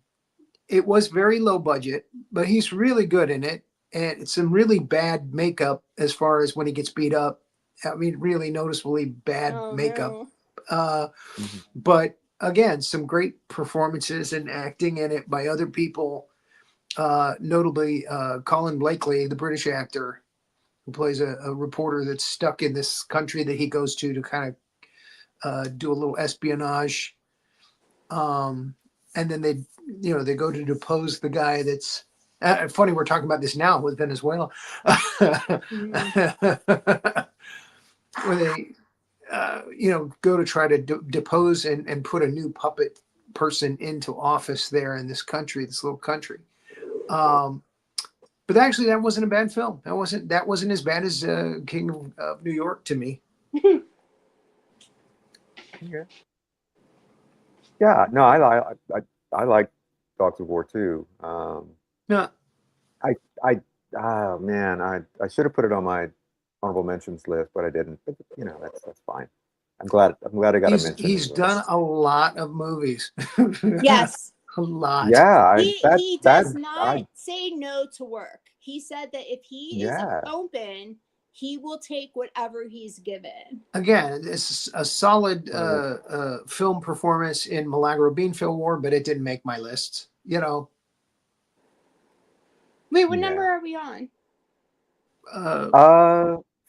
it was very low budget, but he's really good in it, and it's some really bad makeup as far as when he gets beat up. I mean, really noticeably bad Oh makeup. no. Uh, Mhm. but again, some great performances and acting in it by other people. Notably, Colin Blakely, the British actor who plays a reporter that's stuck in this country that he goes to kind of do a little espionage. And then they go to depose the guy that's funny. We're talking about this now with Venezuela, Mhm. where they go to try to depose and put a new puppet person into office there in this country, this little country. But actually, that wasn't a bad film. That wasn't as bad as King of New York to me. Yeah. Yeah. No, I like Dogs of War too. No, I oh man, I should have put it on my honorable mentions list, but I didn't. But you know, that's fine. I'm glad I got a mention. he's in done this. a lot of movies. Yes. A lot. Yeah, He that does not I say no to work. He said that if he is yeah. open, he will take whatever he's given. Again, it's a solid Right. film performance in Milagro Beanfield War, but it didn't make my list. You know, Wait, what Yeah. number are we on?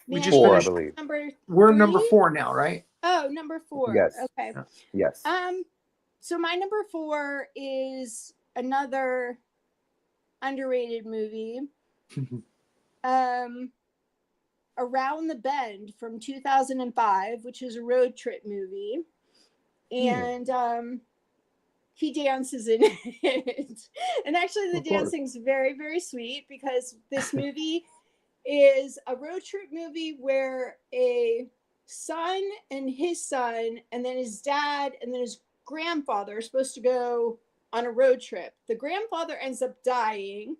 We Manny, just Four, I finished. believe. number We're 3? number 4 now, right? Oh, number 4. Yes. Okay. Yes. So my number 4 is another underrated movie. Around the Bend from 2005, which is a road trip movie. And he dances in it. And actually the dancing's very, very sweet because this movie is a road trip movie where a son and his son and then his dad and then his grandfather are supposed to go on a road trip. The grandfather ends up dying,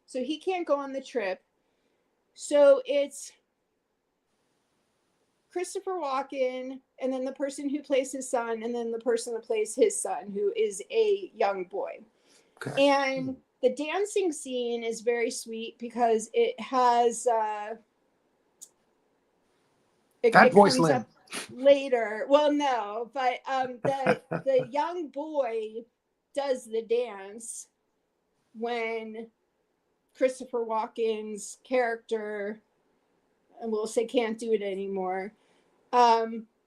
so he can't go on the trip. So it's Christopher Walken, and then the person who plays his son, and then the person that plays his son, who is a young boy. Okay. And the dancing scene is very sweet because it has Fat Boy comes Slim. up later. Well, no, but the young boy does the dance when Christopher Walken's character, and we'll say, can't do it anymore.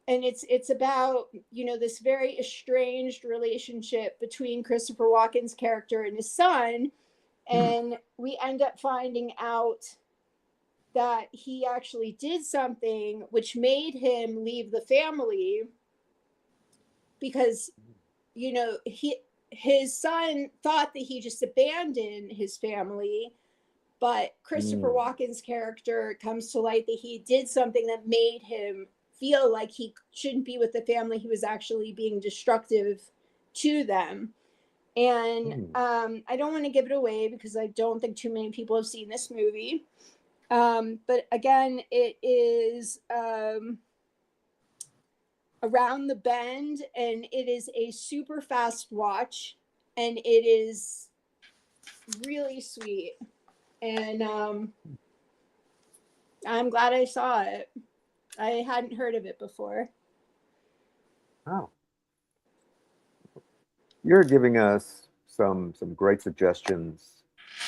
And it's about, you know, this very estranged relationship between Christopher Walken's character and his son. And we end up finding out that he actually did something which made him leave the family because, you know, his son thought that he just abandoned his family. But Christopher Walken's character comes to light that he did something that made him feel like he shouldn't be with the family. He was actually being destructive to them. And I don't want to give it away because I don't think too many people have seen this movie. But again, it is Around the Bend, and it is a super fast watch, and it is really sweet. And I'm glad I saw it. I hadn't heard of it before. Oh. You're giving us some great suggestions.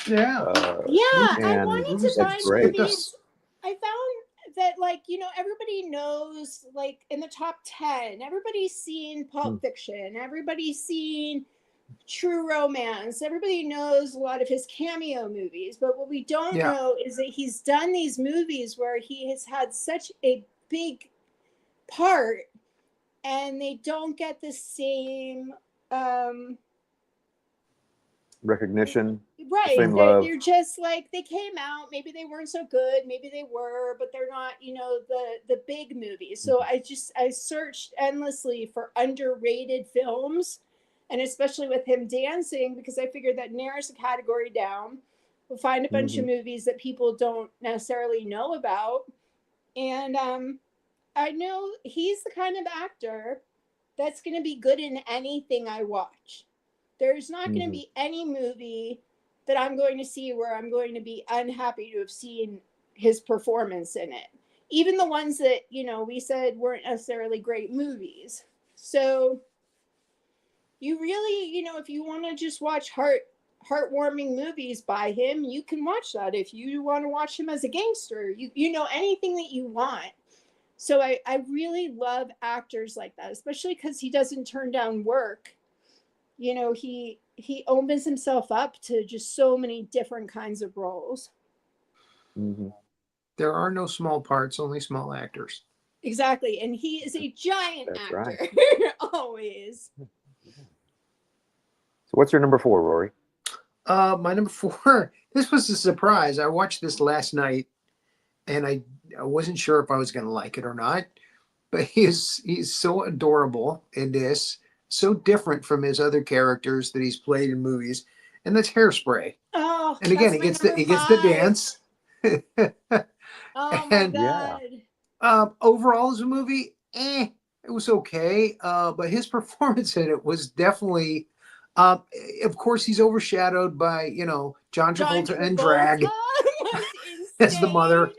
Yeah. I wanted to find great. movies. I found that, like, you know, everybody knows, like, in the top 10, everybody's seen Pulp Fiction, everybody's seen True Romance, everybody knows a lot of his cameo movies, but what we don't know is that he's done these movies where he has had such a big part and they don't get the same recognition, right. same love. They're just like, they came out, maybe they weren't so good, maybe they were, but they're not, you know, the big movies. So I searched endlessly for underrated films, and especially with him dancing, because I figured that narrows the category down. We'll find a bunch of movies that people don't necessarily know about. And I know he's the kind of actor that's going to be good in anything I watch. There's not going to be any movie that I'm going to see where I'm going to be unhappy to have seen his performance in it. Even the ones that, you know, we said weren't necessarily great movies. So you really, you know, if you want to just watch heartwarming movies by him, you can watch that. If you want to watch him as a gangster, you know, anything that you want. So I really love actors like that, especially because he doesn't turn down work. You know, he opens himself up to just so many different kinds of roles. There are no small parts, only small actors. Exactly. And he is a giant actor. Right. Always. So what's your number 4, Rory? My number 4. This was a surprise. I watched this last night, and I wasn't sure if I was going to like it or not. But he's so adorable in this, so different from his other characters that he's played in movies, and that's Hairspray. Oh, And again, that's my number he gets the 5. dance. Oh my And Yeah. god. overall, as a movie, it was okay. But his performance in it was definitely, of course, he's overshadowed by John John Travolta and Travolta drag was as the mother. insane.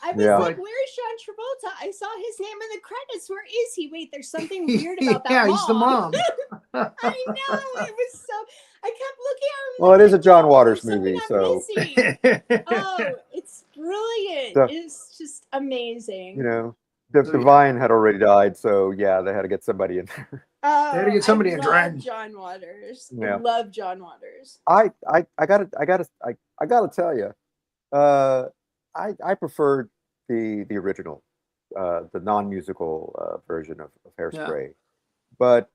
I was Yeah. like, But where's John Travolta? I saw his name in the credits. Where is he? Wait, there's something weird about that yeah, mom. he's the mom. I know. It was so. I kept looking at him. Well, it is a like, John no, Waters there's something movie, I'm so missing. Oh, it's brilliant. so It's just amazing. So, Divine had already died, so yeah, they had to get somebody in there. they had to Oh, get I somebody in love drag. John Waters. I Yeah. love John Waters. I gotta tell you, I preferred the original, the non-musical version of Yeah. Hairspray, but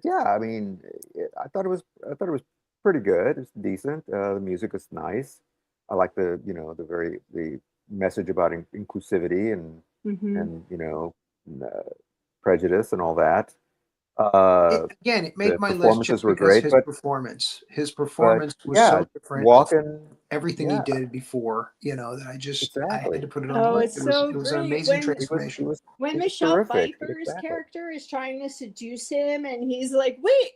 yeah, I mean, I thought it was pretty good. It's decent. The music is nice. I like the message about inclusivity and Mm-hmm. uh, prejudice and all that. Uh, Again, it made the my list just performances were because great, his but performance was yeah, so different Walken, from everything he yeah, did before, that I had exactly. to put it on the Oh, list. it's so It was an great amazing when He transformation. was when he was Michelle terrific. Pfeiffer's Exactly. character is trying to seduce him, and he's like, "Wait,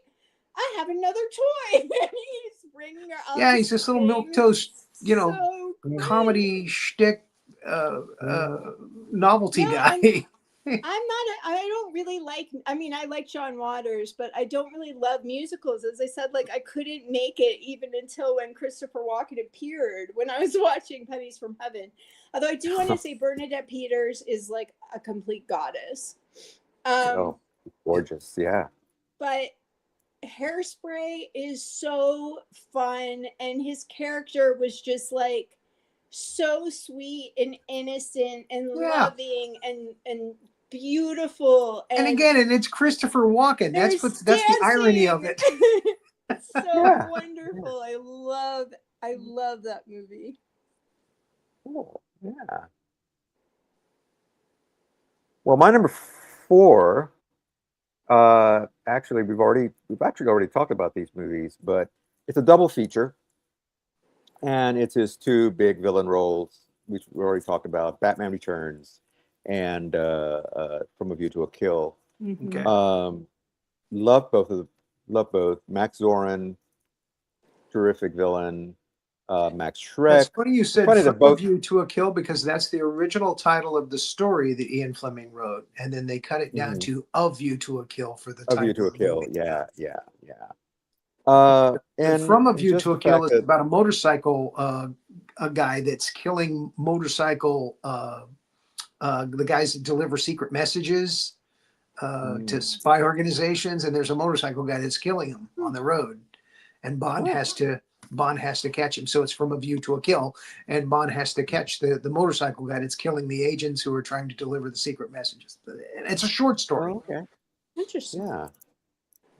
I have another toy," and he's bringing her on Yeah, the he's this little swing. milquetoast, So Mhm. great. comedy shtick Mhm. novelty No, and guy. I don't really like, I mean, I like John Waters, but I don't really love musicals. As I said, like, I couldn't make it even until when Christopher Walken appeared when I was watching Pennies from Heaven. Although I do want to say Bernadette Peters is like a complete goddess. Um, Oh, gorgeous. Yeah. but Hairspray is so fun, and his character was just like so sweet and innocent and Yeah. loving and beautiful, And and again, and it's Christopher Walken. there's That's the irony dancing. of it. So Yeah. wonderful. I love that movie. Cool. Yeah. Well, my number 4, actually, we've actually already talked about these movies, but it's a double feature, and it's his two big villain roles, which we already talked about: Batman Returns and From a View to a Kill. Okay. Um, love both of the, love both. Max Zorin, terrific villain. Max That's Schreck. funny you It's said funny From that a both. View to a Kill because that's the original title of the story that Ian Fleming wrote. And then they cut it down Mhm. to A View to a Kill for the A View title to a of the Kill. movie. Yeah, yeah, yeah. But From a And View just to a the Kill fact is that about a motorcycle a guy that's killing motorcycle the guys that deliver secret messages to mm, spy organizations, and there's a motorcycle guy that's killing him on the road, and Bond has to catch him. So it's From a View to a Kill, and Bond has to catch the motorcycle guy that's killing the agents who are trying to deliver the secret messages. And it's a short story. oh, okay, Interesting. yeah.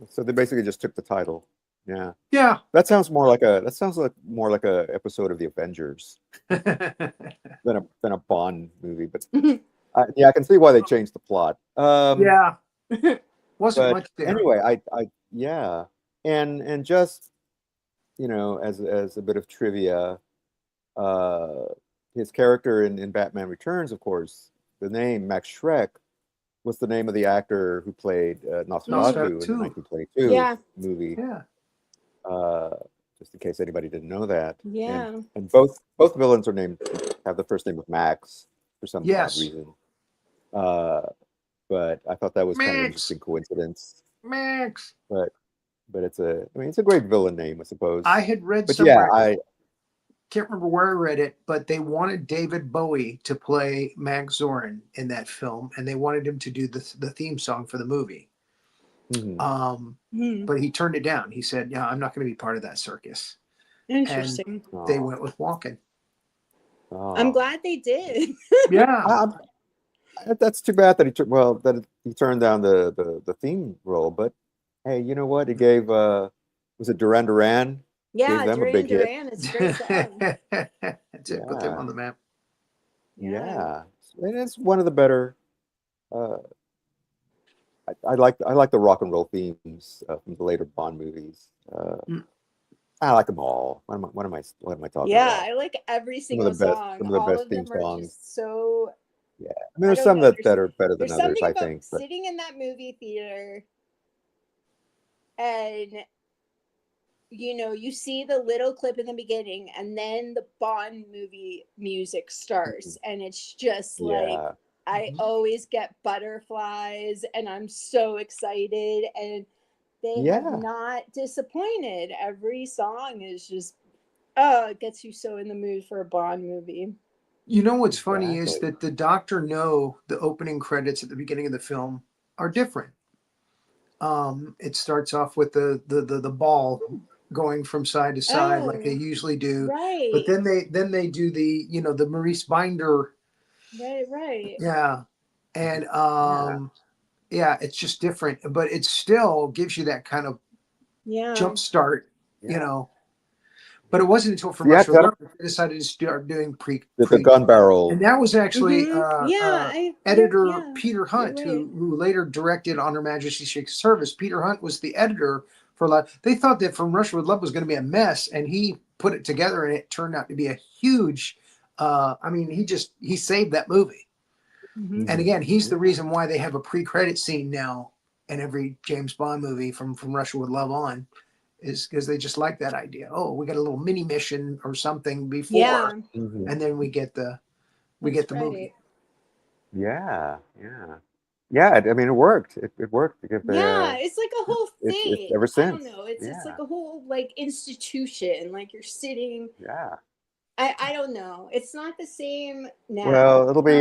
So they basically just took the title. Yeah, Yeah. that sounds like more like a episode of the Avengers than a Bond movie. But yeah, I can see why they changed the plot. Yeah. Wasn't But much there. anyway, yeah, and just as a bit of trivia, uh, his character in Batman Returns, of course, the name Max Schreck was the name of the actor who played Nosferatu in the Nosferatu. 1922 Yeah. movie. Yeah. Uh, just in case anybody didn't know that. Yeah. And both villains have the first name of Max for some odd Yes. reason. But I thought that was kind of an Max. interesting coincidence. Max. But it's a great villain name, I suppose. I had read But somewhere. yeah, I Can't remember where I read it, but they wanted David Bowie to play Max Zorin in that film, and they wanted him to do the theme song for the movie. But he turned it down. He said, "Yeah, I'm not going to be part of that circus." Interesting. And they went with Walken. I'm glad they did. Yeah, that's too bad that he turned down the theme role. But hey, you know what? It gave was it Duran Duran Yeah, them a Duran big hit. Duran. It's a great song. That's it. Put them on the map. Yeah, and it's one of the better. Uh, I like the rock and roll themes from the later Bond movies. Mm. I like them all. What am I talking Yeah, about? I like every Some of the single best, song. some of the All best of theme them are songs. just so. Yeah, I mean, I there's don't some know. that are better than There's others, something I about think. But sitting in that movie theater and you see the little clip in the beginning and then the Bond movie music starts and it's just like yeah, I always get butterflies and I'm so excited and they have yeah, not disappointed. Every song is just oh, it gets you so in the mood for a Bond movie. You know what's funny is exactly. that the Doctor No, the opening credits at the beginning of the film are different. It starts off with the ball going from side to side like they Oh, usually do, but right. then they do the the Maurice Binder, Right. yeah, and Yeah, yeah, it's just different, but it still gives you that kind of Yeah. jump start, you yeah, know. But it wasn't until From yeah. Russia with Tell Love that they decided to start doing the pre, gun barrel. and that was actually Yeah, editor yeah. Peter You're Hunt, right. who later directed On Her Majesty's Secret Service. Peter Hunt was the editor for a lot. They thought that From Russia with Love was going to be a mess, and he put it together, and it turned out to be a huge. I mean, he saved that movie. And Mhm. again, he's the Yeah, reason why they have a pre-credit scene now in every James Bond movie from Russia with Love on, is because they just like that idea. Oh, we got a little mini mission or something before, Yeah, mhm. and then we that's get the right. movie. Yeah, yeah, yeah. I mean, it worked. It worked because Yeah, it's like a whole it's thing. ever I don't since. know. It's Yeah, like a whole like institution. Like you're sitting. yeah. I don't know. It's not the same now. Well, It it'll be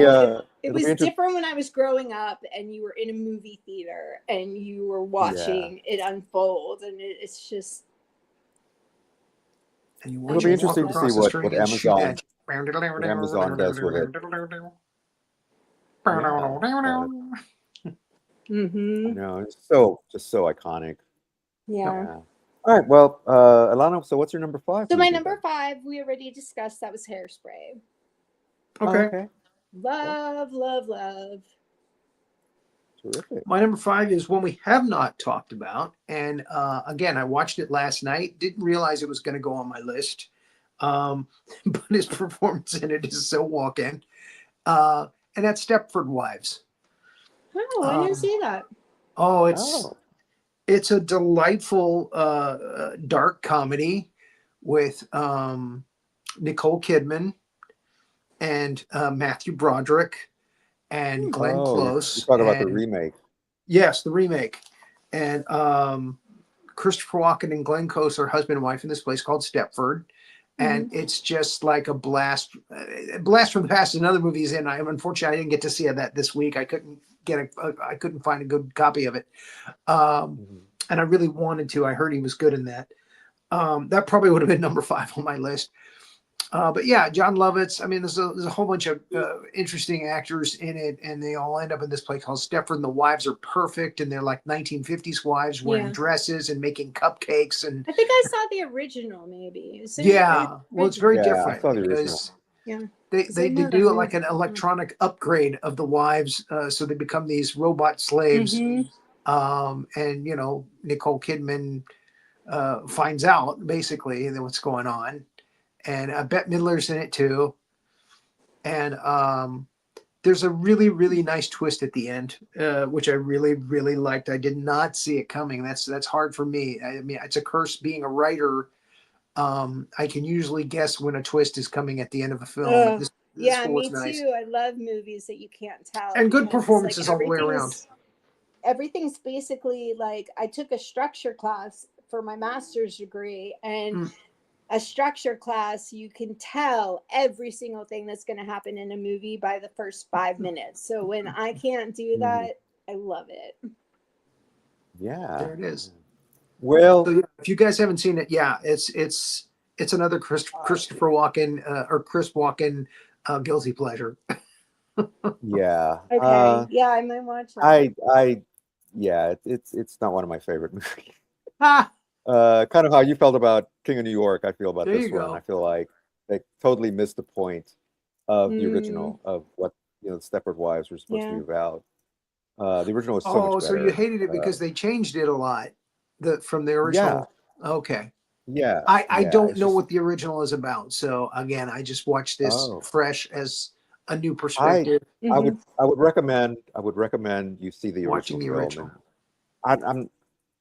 was interesting. different when I was growing up and you were in a movie theater and you were Yeah, watching it unfold and it's just And you it'll watch be him walk interesting to see across the what screen and shoot that. Amazon does with it. Yeah, but I mm-hmm. know it's so just so iconic. Yeah. Yeah. All right. Well, Elana, so what's your number 5 So my movie number then? 5 we already discussed that was Hairspray. Oh, Okay. okay. Cool. Love. Terrific. My number 5 is one we have not talked about. And again, I watched it last night. Didn't realize it was going to go on my list. But his performance in it is so Walken. And that's Stepford Wives. Oh, I didn't Um, see that. oh, Oh. it's a delightful dark comedy with Nicole Kidman and Matthew Broderick and Hmm. Glenn Oh, you're Close. talking about the And remake. yes, the remake. And Christopher Walken and Glenn Close are husband and wife in this place called Stepford. And Mm-hmm. it's just like a blast. Blast from the Past is another movie he's in. Unfortunately I didn't get to see that this week. I couldn't find a good copy of it. Mhm. And I really wanted to. I heard he was good in that. That probably would have been number 5 on my list. But yeah, John Lovitz. I mean, there's a whole bunch of interesting actors in it, and they all end up in this place called Stepford. And the wives are perfect, and they're like 1950s wives wearing Yeah. dresses and making cupcakes. And I think I saw the original maybe. Is there yeah, well, it's very original? Yeah, I different saw the original. because Yeah. they, 'Cause I they, they know that do it like movie. an electronic upgrade of the wives, so they become these robot slaves. Mm-hmm. And Nicole Kidman finds out basically what's going on, and Bette Midler's in it too. And there's a really, really nice twist at the end, which I really, really liked. I did not see it coming. That's hard for me. I mean, it's a curse being a writer. I can usually guess when a twist is coming at the end of a film, and this Yeah, one was me nice. too. I love movies that you can't tell And good because like performances all the way around. everything's basically like I took a structure class for my master's degree and Mm. a structure class you can tell every single thing that's going to happen in a movie by the first 5 minutes. So when I can't do Mhm. that, I love it. Yeah. There it is. Well, So yeah, if you guys haven't seen it, yeah, it's another Christopher Walken or Chris Walken guilty pleasure. yeah. Okay. Yeah, I might watch that. I yeah, it's not one of my favorite movies. Ah, Kind of how you felt about King of New York, I feel about There you this one. go. I feel like they totally missed the point of the Mm, original, of what the Stepford Wives were supposed to yeah. be about. The original was so much Oh, so you better. hated it because they changed it a lot, from the Yeah, original. Okay. yeah, I yeah. don't It's know just what the original is about. So again, I just watched this oh, fresh as a new I perspective Mhm. I would recommend you see the watching original the film, original. and I'm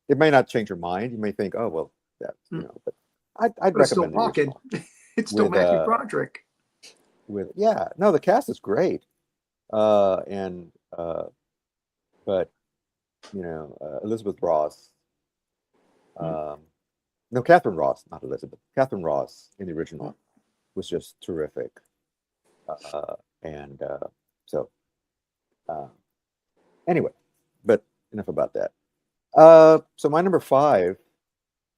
it may not change your mind. You may think, oh well, that Mm. but I'd But it's still recommend the Walken. original It's still with Matthew Broderick. yeah. No, the cast is great. And but Elizabeth Ross, Mm. um, no, Catherine Ross, not Elizabeth. Catherine Ross in the original was just terrific. And so uh, anyway, but enough about that. So my number five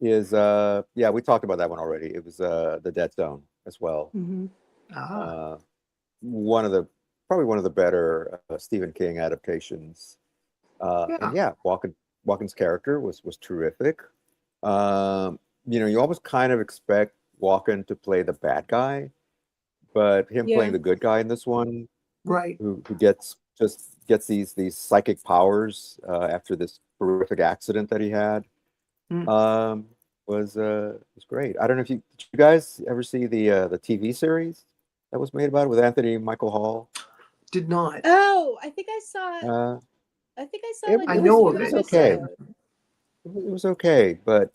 is yeah, we talked about that one already. It was The Dead Zone as well. Mhm. Ah, Uh, one of the probably one of the better Stephen King adaptations. And yeah. yeah, Walken's character was terrific. You almost kind of expect Walken to play the bad guy, but him playing Yeah. the good guy in this one, Right. who gets these psychic powers after this horrific accident that he had, Mm. um, was great. I don't know if did you guys ever see the TV series that was made about it with Anthony Michael Hall? Did not. Oh, I think I saw. Uh, I think I saw it, like I it a was know it of few was it, okay. but episodes. It was okay, but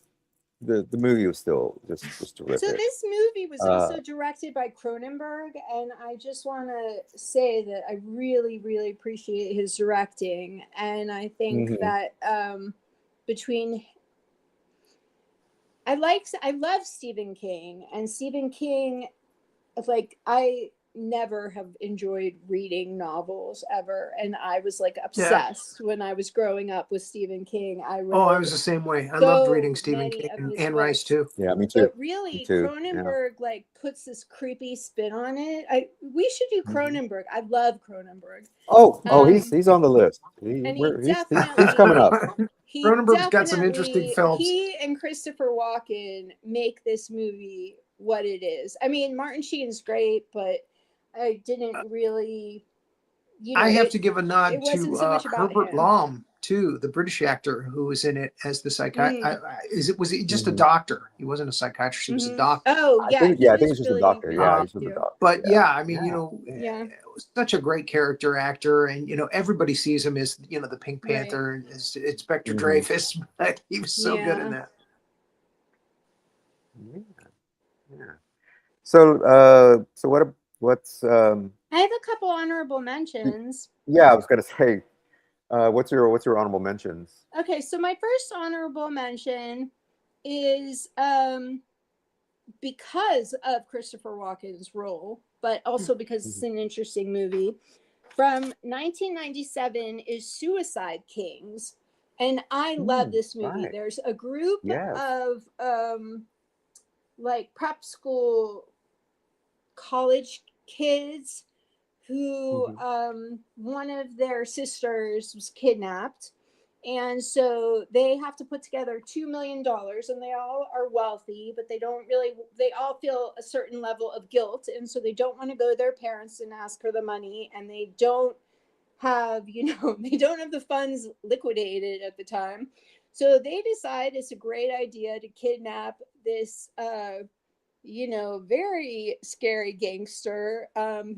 the movie was still just So terrific. this movie was Uh, also directed by Cronenberg, and I just want to say that I really, really appreciate his directing, and I think mhm, that between I love Stephen King, and Stephen King, like I never have enjoyed reading novels ever, and I was like yeah. obsessed when I was growing up with Stephen King. I Oh, I was read the same way. I loved reading so Stephen many King of and his Anne Rice books, too. yeah, me too. but Me really too. Yeah. Cronenberg like puts this creepy spin on it. We should do Mhm. Cronenberg. I love Cronenberg. Oh, Um he's on the list. and he He's coming up. Cronenberg's got some interesting films. he and Christopher Walken make this movie what it is. I mean, Martin Sheen's great, but I didn't really, I have it to give a it nod wasn't to so much about Herbert him. Lom too, the British actor who was in it as the psychiatrist. Mm, Was he just a Mhm. doctor? He wasn't a psychiatrist. He was a doctor. oh yeah, he I think was he's just a really doctor. Yeah, Uh, good he's just a too. doctor. but Yeah. yeah, I mean, Yeah. Yeah, such a great character actor, and everybody sees him as the Pink right. Panther, as Inspector Mhm. Dreyfus, but he was so good in Yeah. that. Yeah. Yeah. So so what's I have a couple honorable mentions. yeah, I was gonna say, what's your honorable mentions? Okay, so my first honorable mention is because of Christopher Walken's role, but also because it's Mhm. an interesting movie. From 1997 is Suicide Kings, and I love this movie. Right. There's a group Yes. of like prep school college kids who Mhm. one of their sisters was kidnapped, and so they have to put together $2 million, and they all are wealthy, but they all feel a certain level of guilt, and so they don't want to go to their parents and ask for the money, and they don't have they don't have the funds liquidated at the time, so they decide it's a great idea to kidnap this very scary gangster,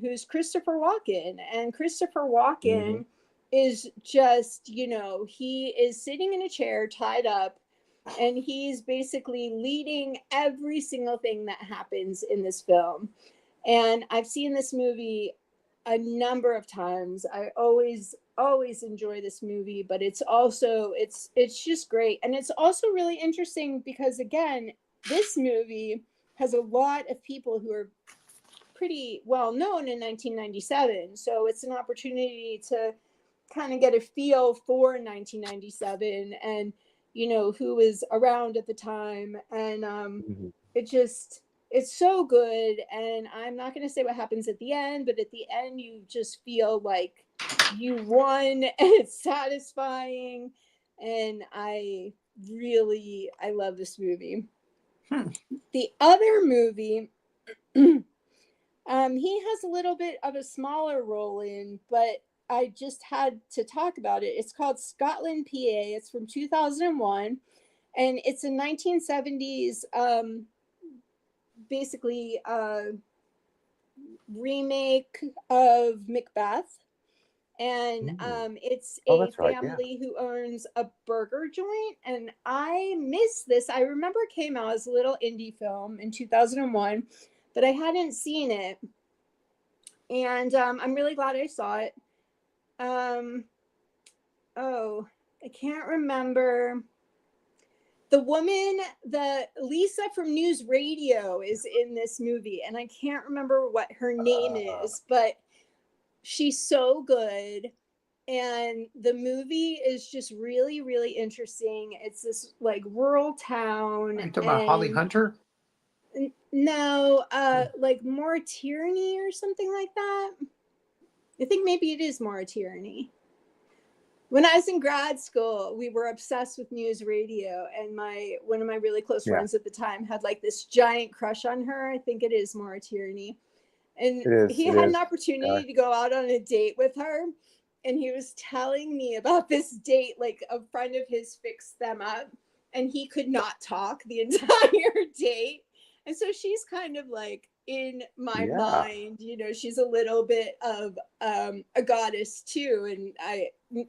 who's Christopher Walken. And Christopher Mhm. Walken is just, he is sitting in a chair tied up, and he's basically leading every single thing that happens in this film. And I've seen this movie a number of times. I always enjoy this movie, but it's just great. And it's also really interesting because again, this movie has a lot of people who are pretty well known in 1997. So it's an opportunity to kind of get a feel for 1997 and who was around at the time, and Mhm. it just it's so good. And I'm not going to say what happens at the end, but at the end you just feel like you won and it's satisfying, and really, I love this movie. Hmm. The other movie, he has a little bit of a smaller role in, but I just had to talk about it. It's called Scotland, PA. It's from 2001, and it's a 1970s, basically remake of Macbeth. And it's Oh, a that's right. Yeah. family who owns a burger joint. And I miss this. I remember it came out as a little indie film in 2001, but I hadn't seen it. And I'm really glad I saw it. Oh, I can't remember. The woman, the Lisa from News Radio is in this movie, and I can't remember what her name is, but she's so good. And the movie is just really, really interesting. It's this like rural town, Are you talking about Holly and Hunter? no, like More Tyranny or something like that. I think maybe it is More Tyranny. When I was in grad school, we were obsessed with News Radio, and one of my really close Yeah. friends at the time had like this giant crush on her. I think it is More Tyranny. And It is. he It had is. an opportunity to go out on a date with her, and he was telling me about this date, like a friend of his fixed them up, and he could not talk the entire date. And so she's kind of like in my Yeah. mind, you know, she's a little bit of a goddess too. And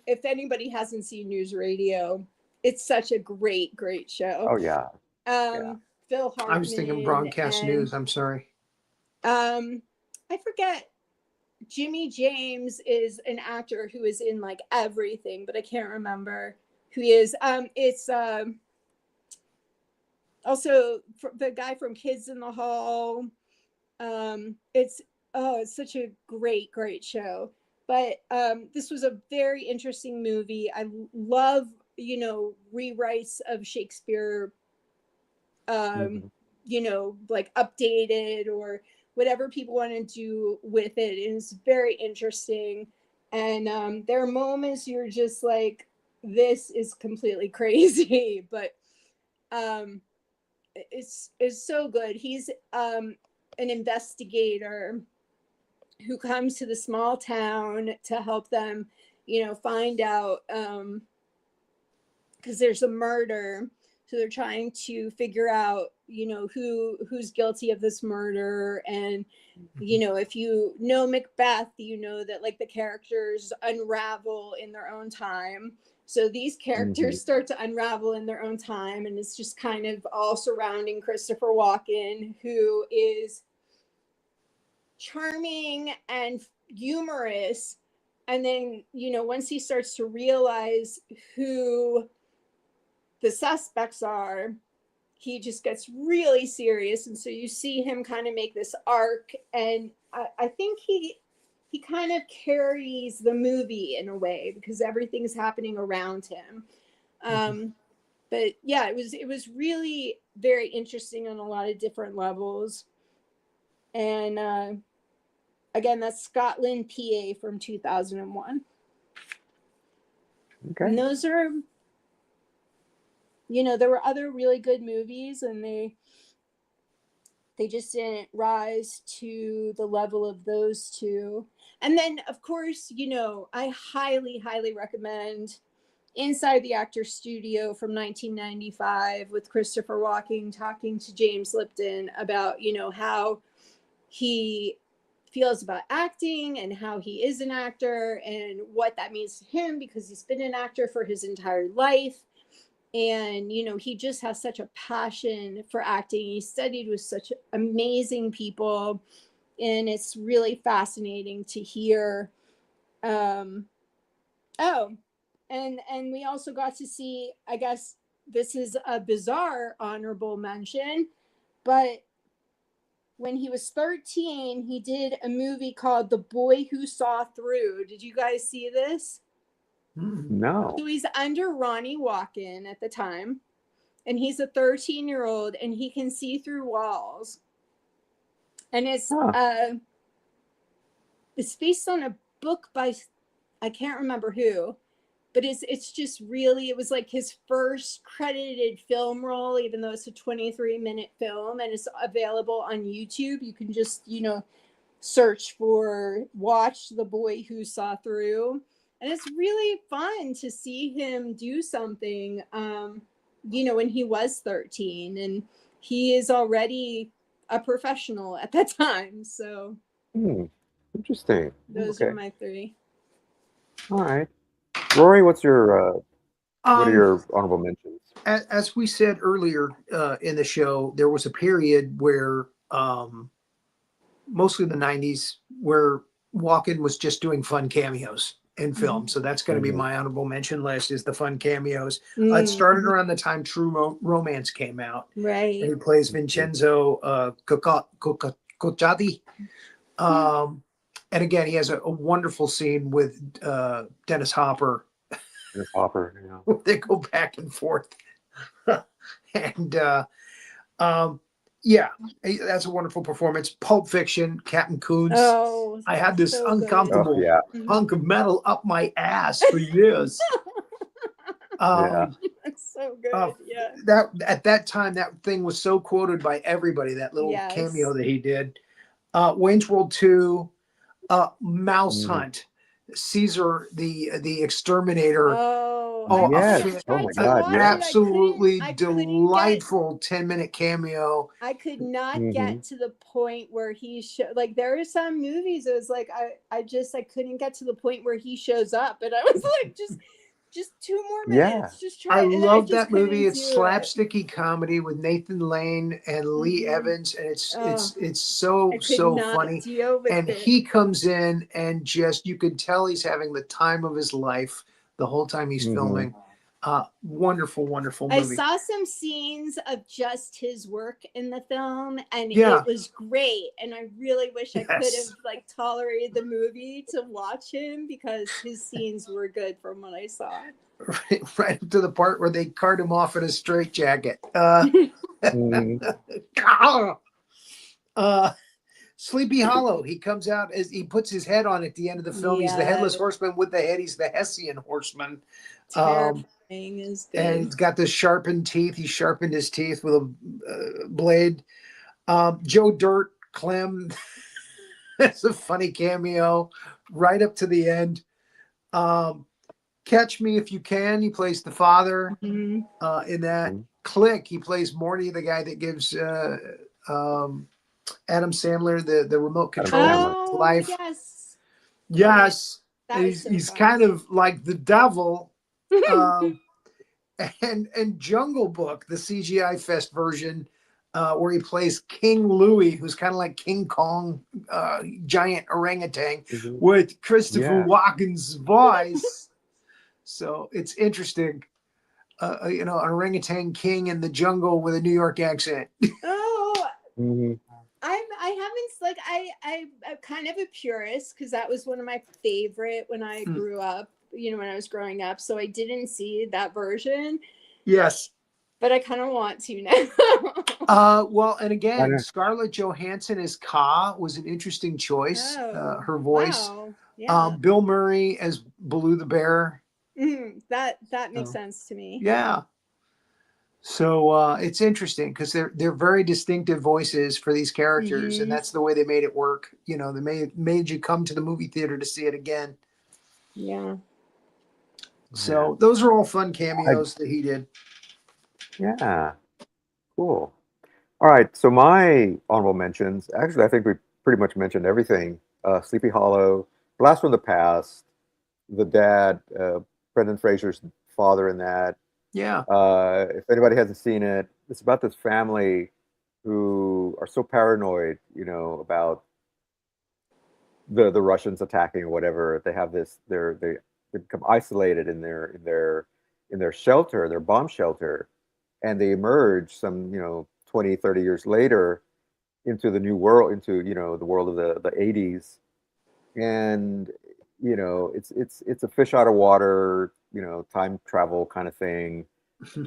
if anybody hasn't seen News Radio, it's such a great, great show. Oh, yeah. Yeah. Phil Hartman. I was thinking broadcast news. I'm sorry. I forget. Jimmy James is an actor who is in like everything, but I can't remember who he is. It's also the guy from Kids in the Hall. It's such a great, great show. But this was a very interesting movie. I love, you know, rewrites of Shakespeare, you know, like updated or whatever people want to do with it. It is very interesting. And there are moments you're just like, this is completely crazy, but it's so good. He's an investigator who comes to the small town to help them, you know, find out, because there's a murder. So they're trying to figure out, you know, who's guilty of this murder. And, you know, if you know Macbeth, you know that like the characters unravel in their own time. So these characters start to unravel in their own time. And it's just kind of all surrounding Christopher Walken, who is charming and humorous. And then, you know, once he starts to realize who the suspects are, he just gets really serious. And so you see him kind of make this arc, and I think he kind of carries the movie in a way because everything's happening around him. But yeah, it was really very interesting on a lot of different levels. And again, that's Scotland, PA from 2001. Okay. And those are, you know, there were other really good movies, and they just didn't rise to the level of those two. And then, of course, you know, I highly, highly recommend Inside the Actors Studio from 1995 with Christopher Walken talking to James Lipton about, you know, how he feels about acting and how he is an actor and what that means to him because he's been an actor for his entire life. And, you know, he just has such a passion for acting. He studied with such amazing people. And it's really fascinating to hear. And we also got to see, I guess this is a bizarre honorable mention, but when he was 13, he did a movie called The Boy Who Saw Through. Did you guys see this? No. So he's under Ronnie Walken at the time, and he's a 13-year-old, and he can see through walls. And it's based on a book by, I can't remember who, but it's just really, it was like his first credited film role, even though it's a 23-minute film and it's available on YouTube. You can just, search for Watch the Boy Who Saw Through. And it's really fun to see him do something, when he was 13. And he is already a professional at that time. So Interesting. those Okay. are my three. All right. Rory, what are Um, your honorable mentions? as we said earlier in the show, there was a period where mostly the 90s where Walken was just doing fun cameos in film. So that's going to be my honorable mention list, is the fun cameos. It started around the time True Romance came out. Right. And he plays Vincenzo Coccati. And again, he has a wonderful scene with Dennis Hopper. Dennis Hopper, yeah. They go back and forth. And yeah, that's a wonderful performance. Pulp Fiction, Captain Coons. Oh, I had this so uncomfortable hunk of metal up my ass for years. Yeah. That's so good. Yeah. That at that time, that thing was so quoted by everybody. That little cameo that he did. Wayne's World 2, Mouse Hunt, Caesar the Exterminator. Yes. Oh my God. Yeah. Absolutely delightful 10-minute cameo. I could not get to the point where he like, there are some movies it was like I couldn't get to the point where he shows up, and I was like, just 2 more minutes. Just try. I love that movie. It's slapsticky comedy with Nathan Lane and Lee Evans, and it's so funny. And he comes in and just, you can tell he's having the time of his life the whole time he's filming. Wonderful movie. I saw some scenes of just his work in the film, and it was great. And I really wish I could have like tolerated the movie to watch him, because his scenes were good from what I saw. Right up to the part where they cart him off in a straitjacket. Sleepy Hollow. He comes out as he puts his head on at the end of the film. He's the headless horseman with the head. He's the Hessian horseman. And he's got the sharpened teeth. He sharpened his teeth with a blade. Joe Dirt, Clem. That's a funny cameo right up to the end. Catch Me If You Can. He plays the father in that. Click. He plays Morty, the guy that gives Adam Sandler the remote control of life. Yes. He's kind of like the devil. And Jungle Book, the CGI Fest version, where he plays King Louie, who's kind of like King Kong, giant orangutan, with Christopher Walken's voice. So it's interesting. An orangutan king in the jungle with a New York accent. I'm kind of a purist, because that was one of my favorite when I grew up, when I was growing up. So I didn't see that version. Yes. But I kind of want to now. Well, and again, Scarlett Johansson as Ka was an interesting choice. Her voice. Wow. Yeah. Bill Murray as Baloo the bear. That makes sense to me. Yeah. So it's interesting because they're very distinctive voices for these characters, and that's the way they made it work. They made you come to the movie theater to see it again. Yeah. So those are all fun cameos that he did. Yeah. Cool. All right. So my honorable mentions, actually, I think we pretty much mentioned everything. Sleepy Hollow, Blast from the Past, the dad, Brendan Fraser's father in that. Yeah. If anybody hasn't seen it, it's about this family who are so paranoid, about the Russians attacking or whatever. They have this. They become isolated in their shelter, their bomb shelter, and they emerge some 20, 30 years later into the new world, into the world of the 80s, and it's a fish out of water, time travel kind of thing.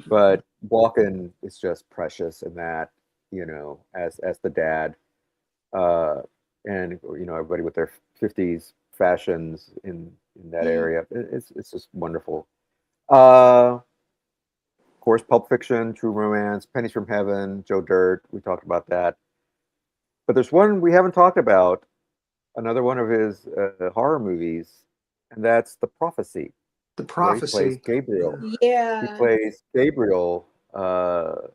But Walken is just precious in that, as the dad, and everybody with their 50s fashions in that area. It's just wonderful. Of course, Pulp Fiction, True Romance, Pennies from Heaven, Joe Dirt. We talked about that. But there's one we haven't talked about. Another one of his horror movies, and that's The Prophecy, The where he plays Prophecy. Gabriel. He Yeah. plays Gabriel, the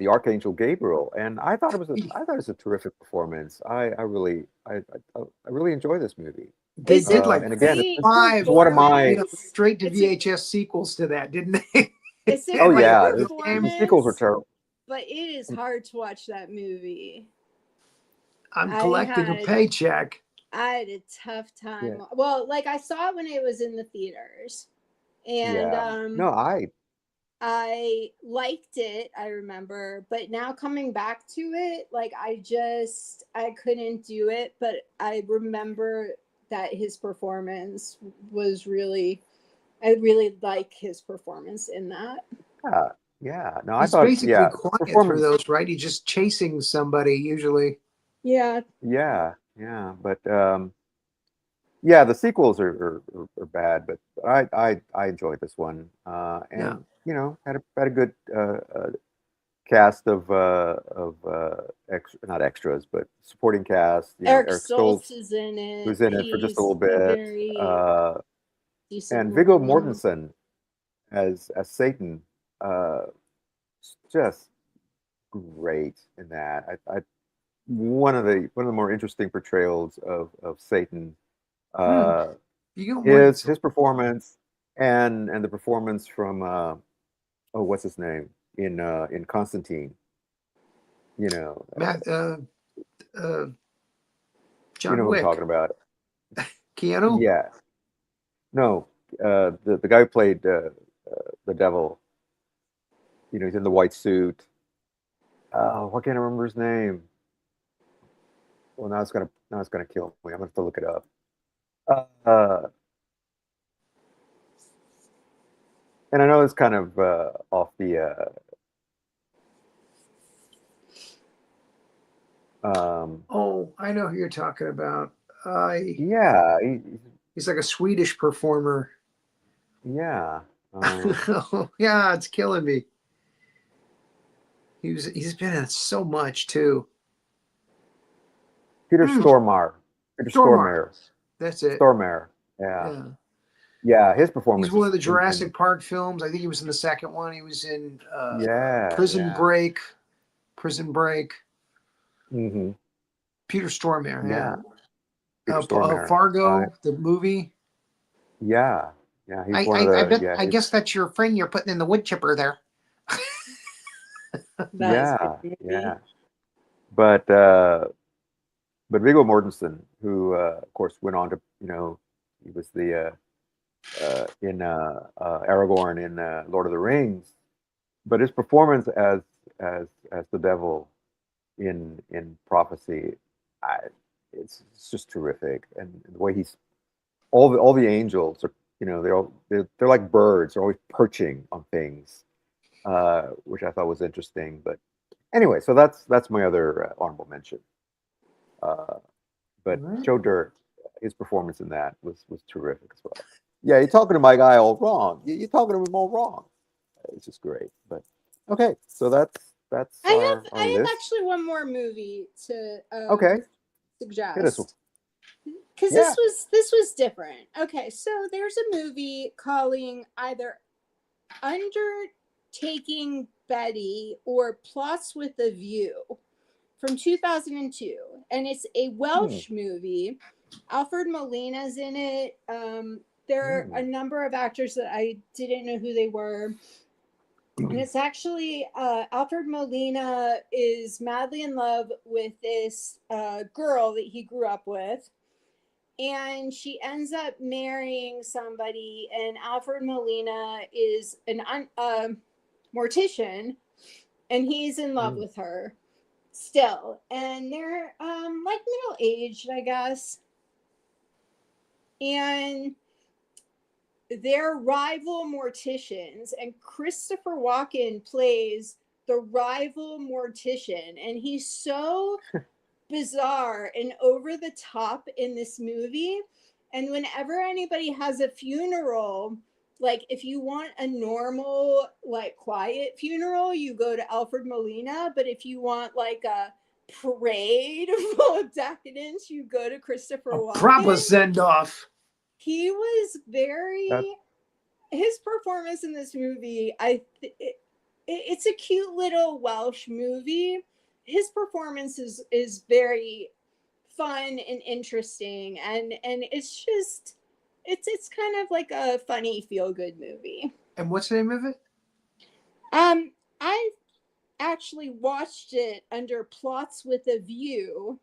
archangel Gabriel, and I thought it was a terrific performance. I really enjoy this movie. They It's a did like And again, great it's five, one of my performance. straight to It's a VHS sequels to that, didn't they? it's a oh great yeah, the Games. sequels were performance, terrible. but it is hard to watch that movie. I'm I collecting a had paycheck. I had a tough time. Yeah, Well, like I saw it when it was in the theaters, and yeah. No, I liked it, I remember, but now coming back to it, like I couldn't do it, but I remember that his performance was really I really like his performance in that. yeah, yeah. No, I He's thought, basically yeah, his quiet through performance. those, right? He's just chasing somebody usually. Yeah. Yeah, yeah, but yeah, the sequels are bad, but I enjoyed this one, Yeah. and had a good cast of not extras, but supporting cast. Eric Eric Stoltz Stoltz is in it. who's in it for just a He's little a bit, very uh, decent and Viggo role. Mortensen as Satan, just great in that. I one of the more interesting portrayals of Satan. Hmm. Uh, You got more than some. his performance and the performance from what's his name in Constantine. You know, Matt, uh, you John know who I'm Wick, talking about. Keanu. Yeah, no, the guy who played the devil. He's in the white suit. Why can't I remember his name? Well, now it's gonna kill me. I'm gonna have to look it up. Uh, and I know it's kind of off the. Oh, I know who you're talking about. Yeah, He's like a Swedish performer. yeah. Yeah, it's killing me. He's been in so much too. Peter Hmm. Stormare. Peter Stormare. Stormare. That's it. Stormare. Yeah. Yeah. Yeah, his He's performance one of is the in Jurassic Park films. I think he was in the second one. He was in yeah, Prison yeah. Break. Prison Break. Hmm. Peter Stormare. Yeah, Yeah. Peter Stormare. Fargo, the movie. Yeah, yeah, he's I, one of I I the bet I guess that's your friend you're putting in the wood chipper there. That was a yeah, good movie. yeah. But Viggo Mortensen, who of course went on to, he was the in Aragorn in Lord of the Rings, but his performance as the devil in Prophecy, I, it's just terrific, and the way he's all the angels are, they're like birds, they're always perching on things, which I thought was interesting. But anyway, so that's my other honorable mention. Uh, but Right. Joe Dirt, his performance in that was terrific as well. Yeah, you're talking to my guy all wrong. You're talking to him all wrong. It's just great. But okay, so that's I our have list. actually one more movie to Okay, hit us. suggest because Yeah. this was different. Okay, so there's a movie calling either Undertaking Betty or Plots with a View from 2002, and it's a Welsh movie. Alfred Molina's in it. There are a number of actors that I didn't know who they were. And it's actually Alfred Molina is madly in love with this girl that he grew up with. And she ends up marrying somebody, and Alfred Molina is an mortician, and he's in love with her still. And they're like middle aged, I guess. And they're rival morticians, and Christopher Walken plays the rival mortician, and he's so bizarre and over the top in this movie. And whenever anybody has a funeral, like if you want a normal, like quiet funeral, you go to Alfred Molina. But if you want like a parade full of decadence, you go to Christopher A Walken. proper send off. He was very. That- His performance in this movie, it's a cute little Welsh movie. His performance is very fun and interesting, and it's just it's kind of like a funny feel good movie. And what's the name of it? I actually watched it under Plots with a View,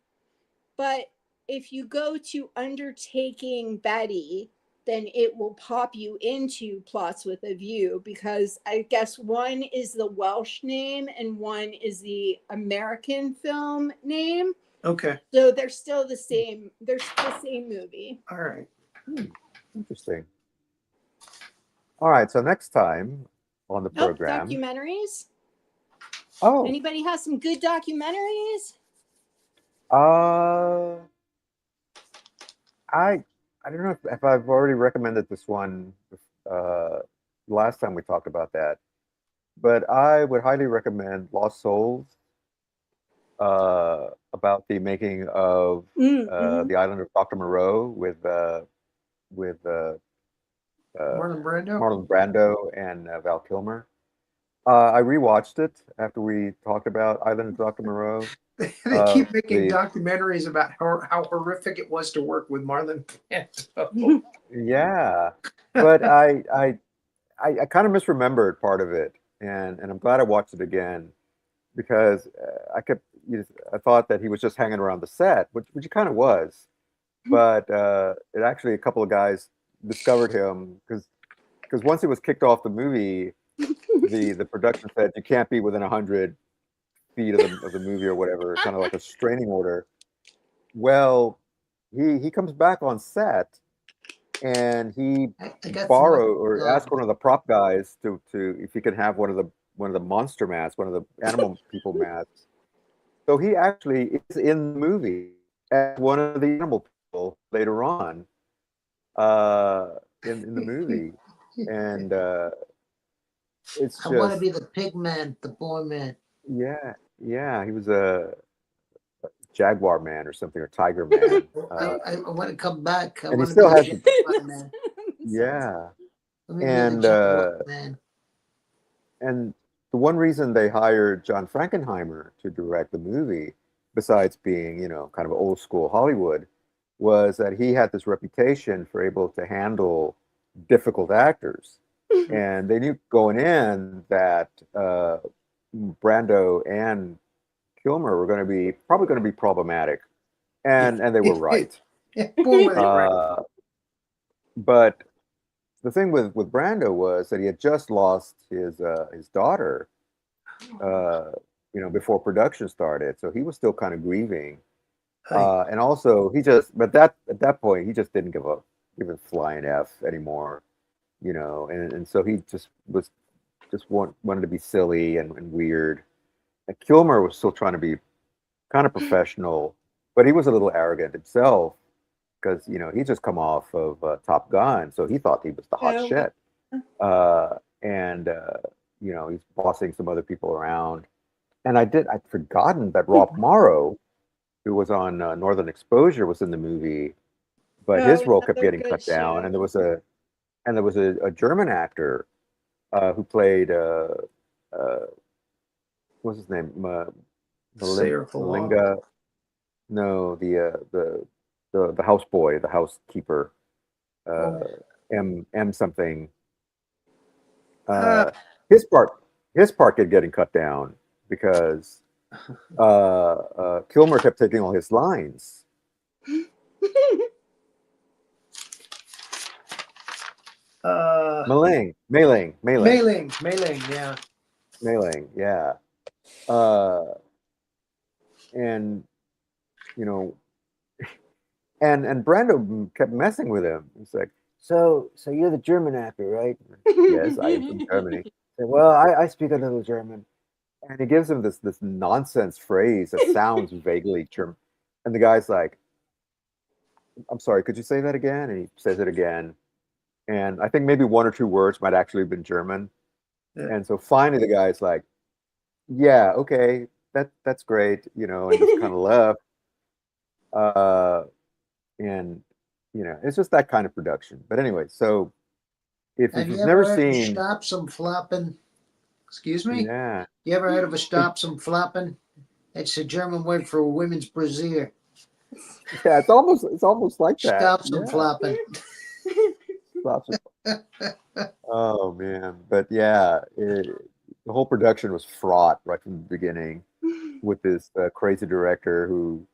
but if you go to Undertaking Betty, then it will pop you into Plots with a View, because I guess one is the Welsh name and one is the American film name. Okay. So they're still the same. They're the same movie. All right. Interesting. All right. So next time on the Oh, program. documentaries. Oh. Anybody has some good documentaries? I don't know if I've already recommended this one last time we talked about that, but I would highly recommend Lost Souls, about the making of Mm-hmm. the Island of Dr. Moreau with Marlon Brando. Marlon Brando and Val Kilmer. I rewatched it after we talked about Island of Dr. Moreau. They keep making documentaries about how horrific it was to work with Marlon Brando. Yeah, but I kind of misremembered part of it, and I'm glad I watched it again, because I thought that he was just hanging around the set, which he kind of was, but it actually, a couple of guys discovered him, because once he was kicked off the movie, the production said you can't be within 100 feet of the movie or whatever, kind of like a restraining order. Well, he comes back on set, and he borrowed or asked one of the prop guys to if he could have one of the monster masks, one of the animal people masks. So he actually is in the movie as one of the animal people later on, in the movie, and it's just, I want to be the pig man, the boy man. Yeah, he was a jaguar man or something, or tiger man. I want to come back. I and he want still to has be the jaguar man. yeah. Let me be And the jaguar man. and the one reason they hired John Frankenheimer to direct the movie, besides being, kind of old school Hollywood, was that he had this reputation for able to handle difficult actors. And they knew going in that Brando and Kilmer were probably going to be problematic, and they were right. But the thing with Brando was that he had just lost his daughter, before production started, so he was still kind of grieving, and also at that point he just didn't give a flying F anymore, and so he just wanted to be silly and weird. And Kilmer was still trying to be kind of professional, but he was a little arrogant himself, because he just come off of Top Gun, so he thought he was the hot shit, and he's bossing some other people around. And I'd forgotten that Rob Morrow, who was on Northern Exposure, was in the movie, but his role kept getting cut down, and there was a German actor who played what's his name? Malinga. No, the houseboy, the housekeeper, M something. His part kept getting cut down because Kilmer kept taking all his lines. Mailing, yeah. Mailing, yeah. And and Brando kept messing with him. He's like, so you're the German actor, right? Yes, I am from Germany. Said, well, I speak a little German. And he gives him this nonsense phrase that sounds vaguely German. And the guy's like, I'm sorry, could you say that again? And he says it again. and I think maybe one or two words might actually have been German. Yeah. And so finally the guy's like, yeah, okay, that's great, and just kind of left. Uh, and it's just that kind of production. But anyway, so if Have you've you never ever heard of seen, stop some flopping? Excuse me? yeah, You ever heard of a stop some flopping? It's a German word for women's brassiere. yeah, it's almost like that. Stop some Yeah, flopping. lots of- oh man, but yeah, the whole production was fraught right from the beginning with this crazy director who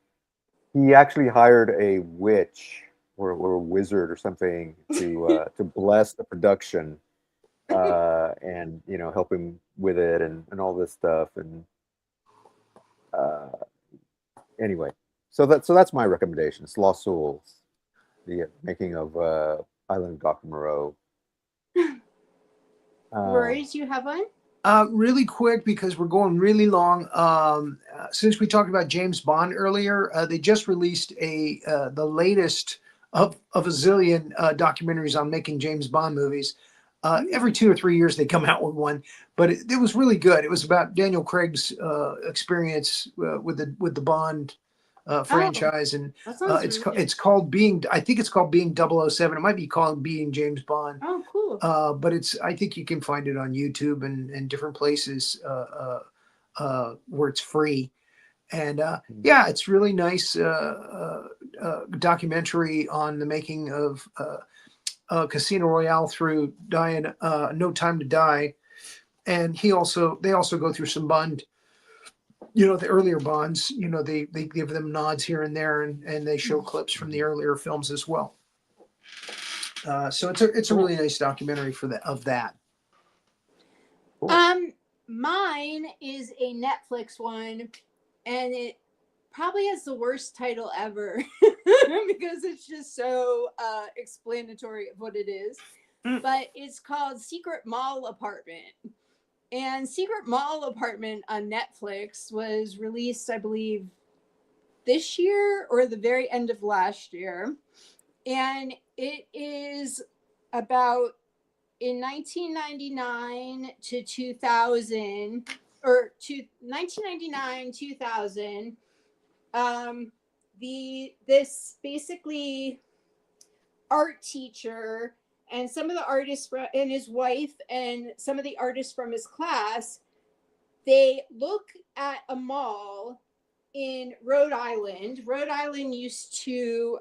he actually hired a witch or a wizard or something to bless the production and help him with it and all this stuff and uh, anyway, so that's my recommendation. It's Lost Souls, the making of Island of Dr. Moreau. Rory, do you have one? Really quick, because we're going really long. Since we talked about James Bond earlier, they just released the latest of a zillion documentaries on making James Bond movies. Every 2 or 3 years they come out with one, but it was really good. It was about Daniel Craig's experience with the Bond franchise, and That sounds it's really it's called Being. I think it's called Being 007. It might be called Being James Bond. Oh, cool. But I think you can find it on YouTube and different places where it's free. And yeah, it's really nice documentary on the making of Casino Royale through No Time to Die. And they also go through some Bond, the earlier Bonds, they give them nods here and there, and they show clips from the earlier films as well. So it's a really nice documentary of that. Cool. Mine is a Netflix one, and it probably has the worst title ever because it's just so explanatory of what it is. But it's called Secret Mall Apartment. And Secret Mall Apartment on Netflix was released, I believe, this year or the very end of last year. And it is about in 1999 to 2000, or to 1999 2000, this basically art teacher and some of the artists and his wife and some of the artists from his class, they look at a mall in Rhode Island. Rhode Island used to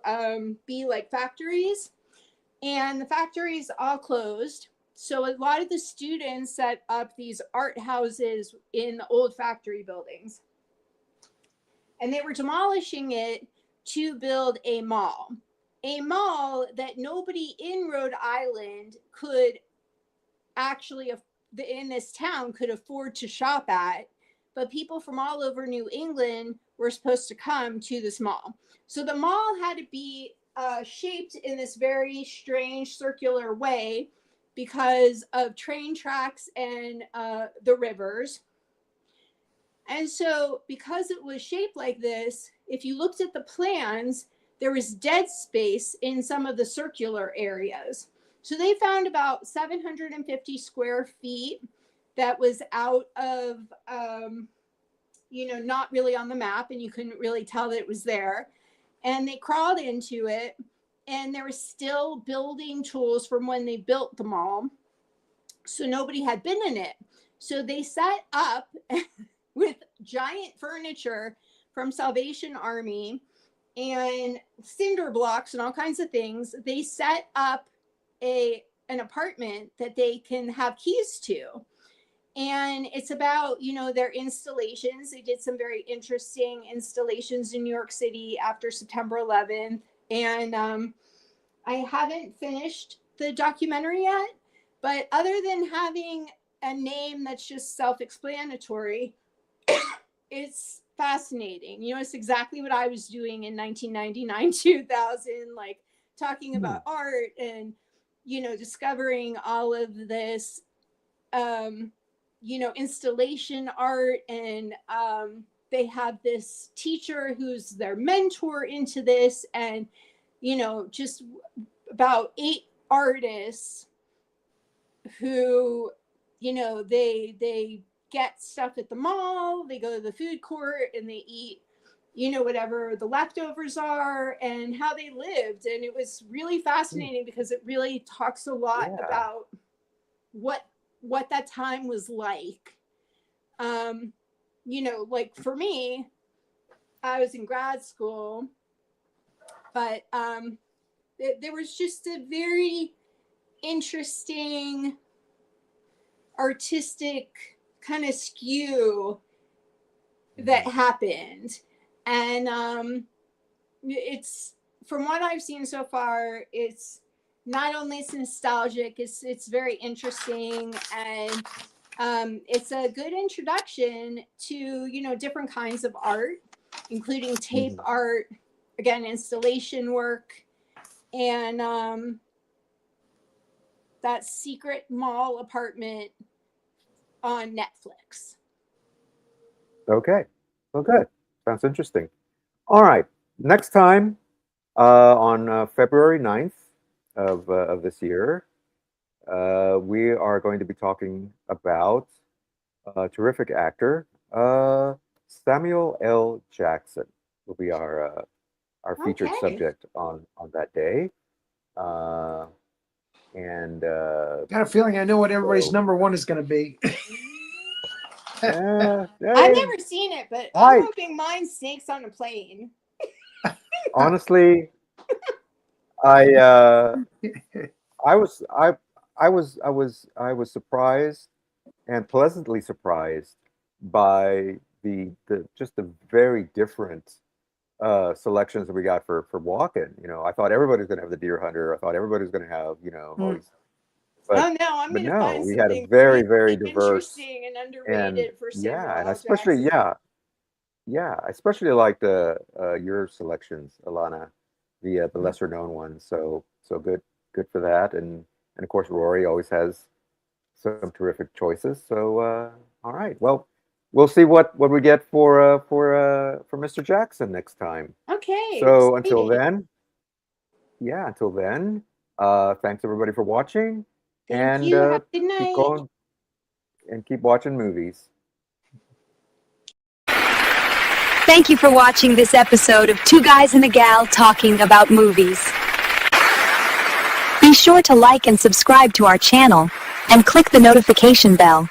be like factories, and the factories all closed. So a lot of the students set up these art houses in the old factory buildings. And they were demolishing it to build a mall. A mall that nobody in Rhode Island could actually, in this town, could afford to shop at. But people from all over New England were supposed to come to this mall. So the mall had to be shaped in this very strange circular way because of train tracks and the rivers. And so because it was shaped like this, if you looked at the plans, there was dead space in some of the circular areas. So they found about 750 square feet that was out of, not really on the map, and you couldn't really tell that it was there. And they crawled into it, and there were still building tools from when they built the mall. So nobody had been in it. So they set up with giant furniture from Salvation Army and cinder blocks and all kinds of things. They set up an apartment that they can have keys to. And it's about, their installations. They did some very interesting installations in New York City after September 11th. And I haven't finished the documentary yet, but other than having a name that's just self-explanatory, it's fascinating. It's exactly what I was doing in 1999, 2000, like talking about art and, discovering all of this, installation art. And they have this teacher who's their mentor into this. And, just about 8 artists who, you know, they get stuff at the mall, they go to the food court and they eat, you know, whatever the leftovers are and how they lived. And it was really fascinating because it really talks a lot Yeah. about what that time was like. You know, like for me, I was in grad school, but there was just a very interesting artistic kind of skew that happened. And it's, from what I've seen so far, it's not only it's nostalgic, it's very interesting, and it's a good introduction to, you know, different kinds of art, including tape art, again, installation work, and that secret mall apartment on Netflix. Okay. Well, good. Sounds interesting. All right. Next time, on February 9th of this year, we are going to be talking about a terrific actor, Samuel L. Jackson will be our featured Okay. subject on that day. Got a feeling I know what everybody's So- number one is going to be. Yeah, I've never seen it, but I- I'm hoping mine snakes on a plane. honestly, I was surprised and pleasantly surprised by the just the very different selections that we got for Walken. You know, I thought everybody was going to have the Deer Hunter. I thought everybody was going to have, you know, all these, but Oh no, I'm but going to no, find we something had a very, really very diverse interesting and underrated for Samuel and L. especially Jackson. I especially like the your selections, Elana, the lesser known ones. So good for that, and of course Rory always has some terrific choices. So all right, well, we'll see what we get for Mr. Jackson next time. Okay. So until exciting. then, thanks everybody for watching, Thank and you. Have a good keep night. going and keep watching movies. Thank you for watching this episode of Two Guys and a Gal Talking About Movies. Be sure to like and subscribe to our channel, and click the notification bell.